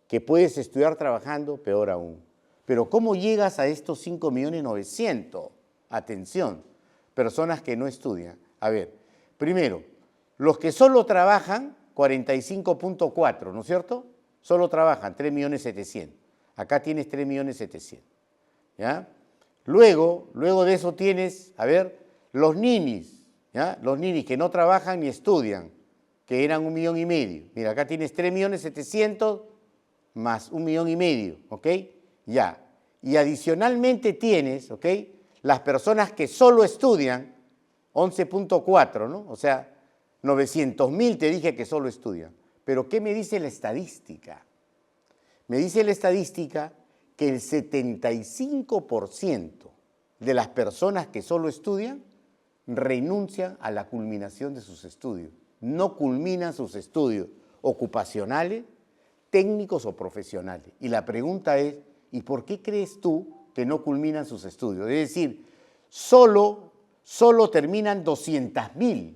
que puedes estudiar trabajando, peor aún. Pero ¿cómo llegas a estos 5.900.000? Atención, personas que no estudian. A ver, primero, los que solo trabajan, 45.4, ¿no es cierto? Solo trabajan, 3.700.000. Acá tienes 3.700.000, ¿ya? Luego de eso tienes, a ver, los ninis, ¿ya? Los ninis que no trabajan ni estudian, que eran 1,5 millones. Mira, acá tienes 3.700.000 más 1,5 millones, ¿ok? Ya. Y adicionalmente tienes, ¿ok? Las personas que solo estudian, 11.4, ¿no? O sea, 900.000 te dije que solo estudian. Pero ¿qué me dice la estadística? Me dice la estadística que el 75% de las personas que solo estudian renuncian a la culminación de sus estudios. No culminan sus estudios ocupacionales, técnicos o profesionales. Y la pregunta es, ¿y por qué crees tú que no culminan sus estudios? Es decir, solo terminan 200.000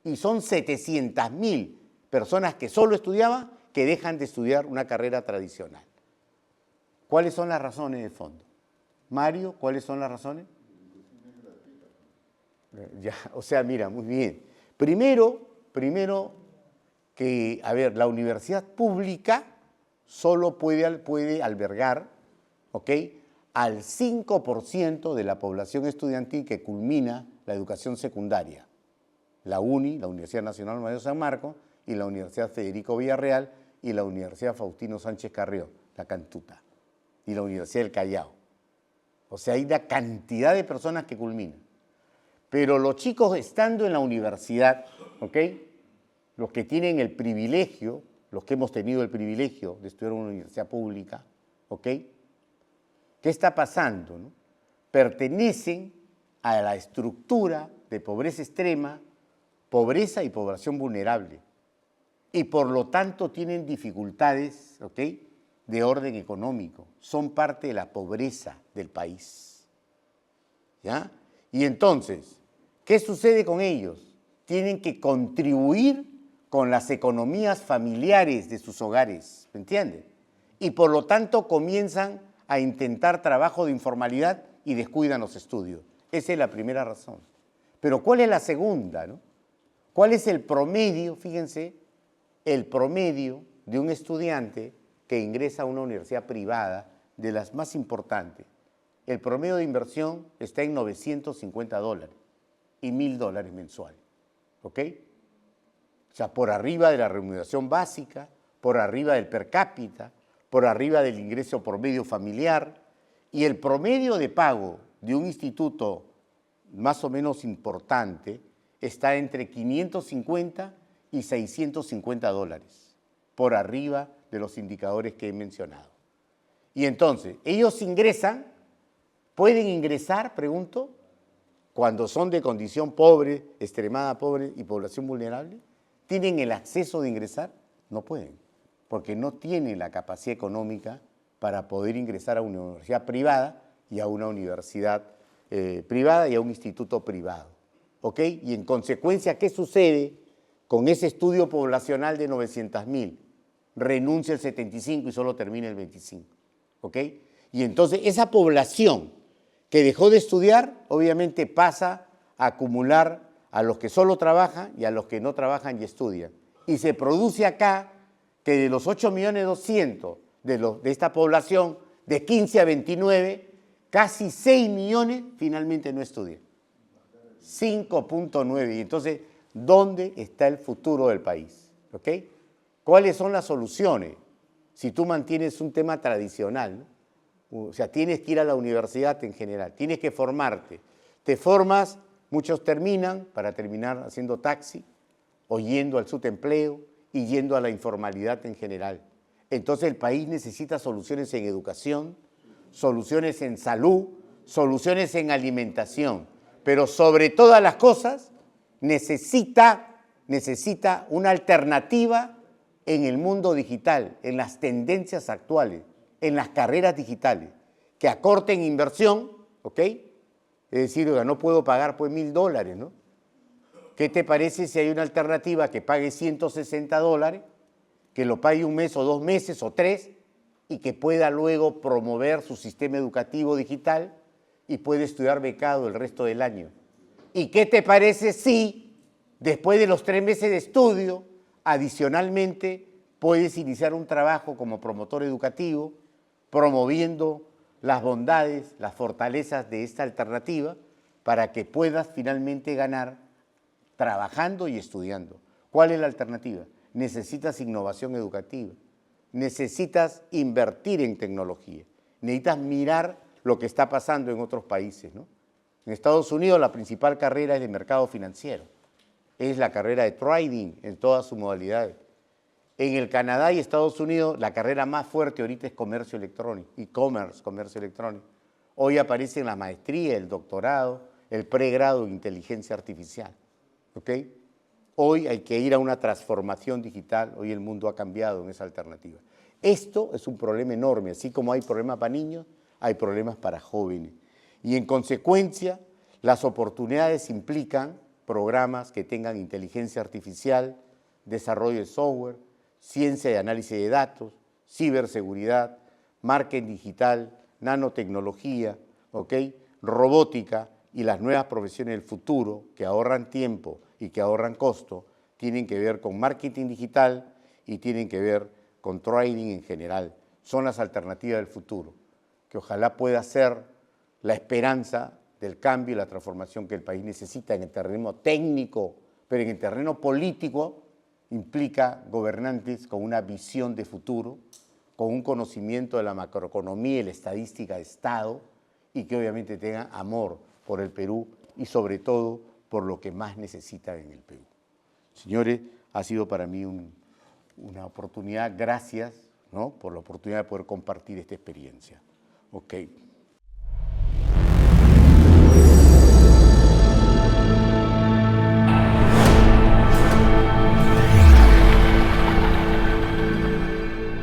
y son 700.000 personas que solo estudiaban que dejan de estudiar una carrera tradicional. ¿Cuáles son las razones de fondo? Mario, ¿cuáles son las razones? Ya, o sea, mira, muy bien. Primero que, a ver, la universidad pública solo puede albergar, ¿ok?, al 5% de la población estudiantil que culmina la educación secundaria. La UNI, la Universidad Nacional Mayor de San Marcos, y la Universidad Federico Villarreal, y la Universidad Faustino Sánchez Carrió, la Cantuta, y la Universidad del Callao. O sea, hay una cantidad de personas que culminan. Pero los chicos estando en la universidad, ¿ok?, los que tienen el privilegio, los que hemos tenido el privilegio de estudiar en una universidad pública, ¿ok?, ¿qué está pasando, no? Pertenecen a la estructura de pobreza extrema pobreza y población vulnerable, y por lo tanto tienen dificultades, ¿ok?, de orden económico, son parte de la pobreza del país, ¿ya? Y entonces, ¿qué sucede con ellos? Tienen que contribuir con las economías familiares de sus hogares, ¿me entiende? Y por lo tanto comienzan a intentar trabajo de informalidad y descuidan los estudios. Esa es la primera razón. Pero ¿cuál es la segunda, no? ¿Cuál es el promedio? Fíjense, el promedio de un estudiante que ingresa a una universidad privada de las más importantes. El promedio de inversión está en $950 y $1.000 mensual, ¿ok? O sea, por arriba de la remuneración básica, por arriba del per cápita, por arriba del ingreso promedio familiar, y el promedio de pago de un instituto más o menos importante está entre $550 y $650, por arriba de los indicadores que he mencionado. Y entonces, ellos ingresan, ¿pueden ingresar, pregunto, cuando son de condición pobre, extremada pobre y población vulnerable? ¿Tienen el acceso de ingresar? No pueden, porque no tienen la capacidad económica para poder ingresar a una universidad privada y a una universidad privada y a un instituto privado, ¿ok? Y en consecuencia, ¿qué sucede con ese estudio poblacional de 900.000? Renuncia el 75 y solo termina el 25, ¿ok? Y entonces esa población que dejó de estudiar, obviamente pasa a acumular a los que solo trabajan y a los que no trabajan y estudian. Y se produce acá que de los 8.200.000 de esta población, de 15 a 29, casi 6 millones finalmente no estudian. 5.9. Y entonces, ¿dónde está el futuro del país? ¿Ok? ¿Cuáles son las soluciones? Si tú mantienes un tema tradicional, ¿no? O sea, tienes que ir a la universidad en general, tienes que formarte. Te formas, muchos terminan para terminar haciendo taxi, o yendo al subempleo y yendo a la informalidad en general. Entonces el país necesita soluciones en educación, soluciones en salud, soluciones en alimentación, pero sobre todas las cosas necesita una alternativa en el mundo digital, en las tendencias actuales, en las carreras digitales, que acorten inversión, ¿ok? Es decir, oiga, no puedo pagar pues $1.000, ¿no? ¿Qué te parece si hay una alternativa que pague $160, que lo pague un mes o 2 meses o 3 y que pueda luego promover su sistema educativo digital y puede estudiar becado el resto del año? ¿Y qué te parece si después de los 3 meses de estudio, adicionalmente puedes iniciar un trabajo como promotor educativo, promoviendo las bondades, las fortalezas de esta alternativa para que puedas finalmente ganar trabajando y estudiando? ¿Cuál es la alternativa? Necesitas innovación educativa, necesitas invertir en tecnología, necesitas mirar lo que está pasando en otros países, ¿no? En Estados Unidos la principal carrera es de mercado financiero, es la carrera de trading en todas sus modalidades. En el Canadá y Estados Unidos la carrera más fuerte ahorita es comercio electrónico, e-commerce, comercio electrónico. Hoy aparecen la maestría, el doctorado, el pregrado en inteligencia artificial. ¿Ok? Hoy hay que ir a una transformación digital, hoy el mundo ha cambiado en esa alternativa. Esto es un problema enorme, así como hay problemas para niños, hay problemas para jóvenes. Y en consecuencia, las oportunidades implican programas que tengan inteligencia artificial, desarrollo de software, ciencia y análisis de datos, ciberseguridad, marketing digital, nanotecnología, ¿ok? Robótica y las nuevas profesiones del futuro que ahorran tiempo y que ahorran costo, tienen que ver con marketing digital y tienen que ver con trading en general. Son las alternativas del futuro, que ojalá pueda ser la esperanza del cambio y la transformación que el país necesita en el terreno técnico, pero en el terreno político implica gobernantes con una visión de futuro, con un conocimiento de la macroeconomía y la estadística de Estado, y que obviamente tengan amor por el Perú y sobre todo por lo que más necesitan en el Perú. Señores, ha sido para mí una oportunidad, gracias, ¿no?, por la oportunidad de poder compartir esta experiencia. Okay.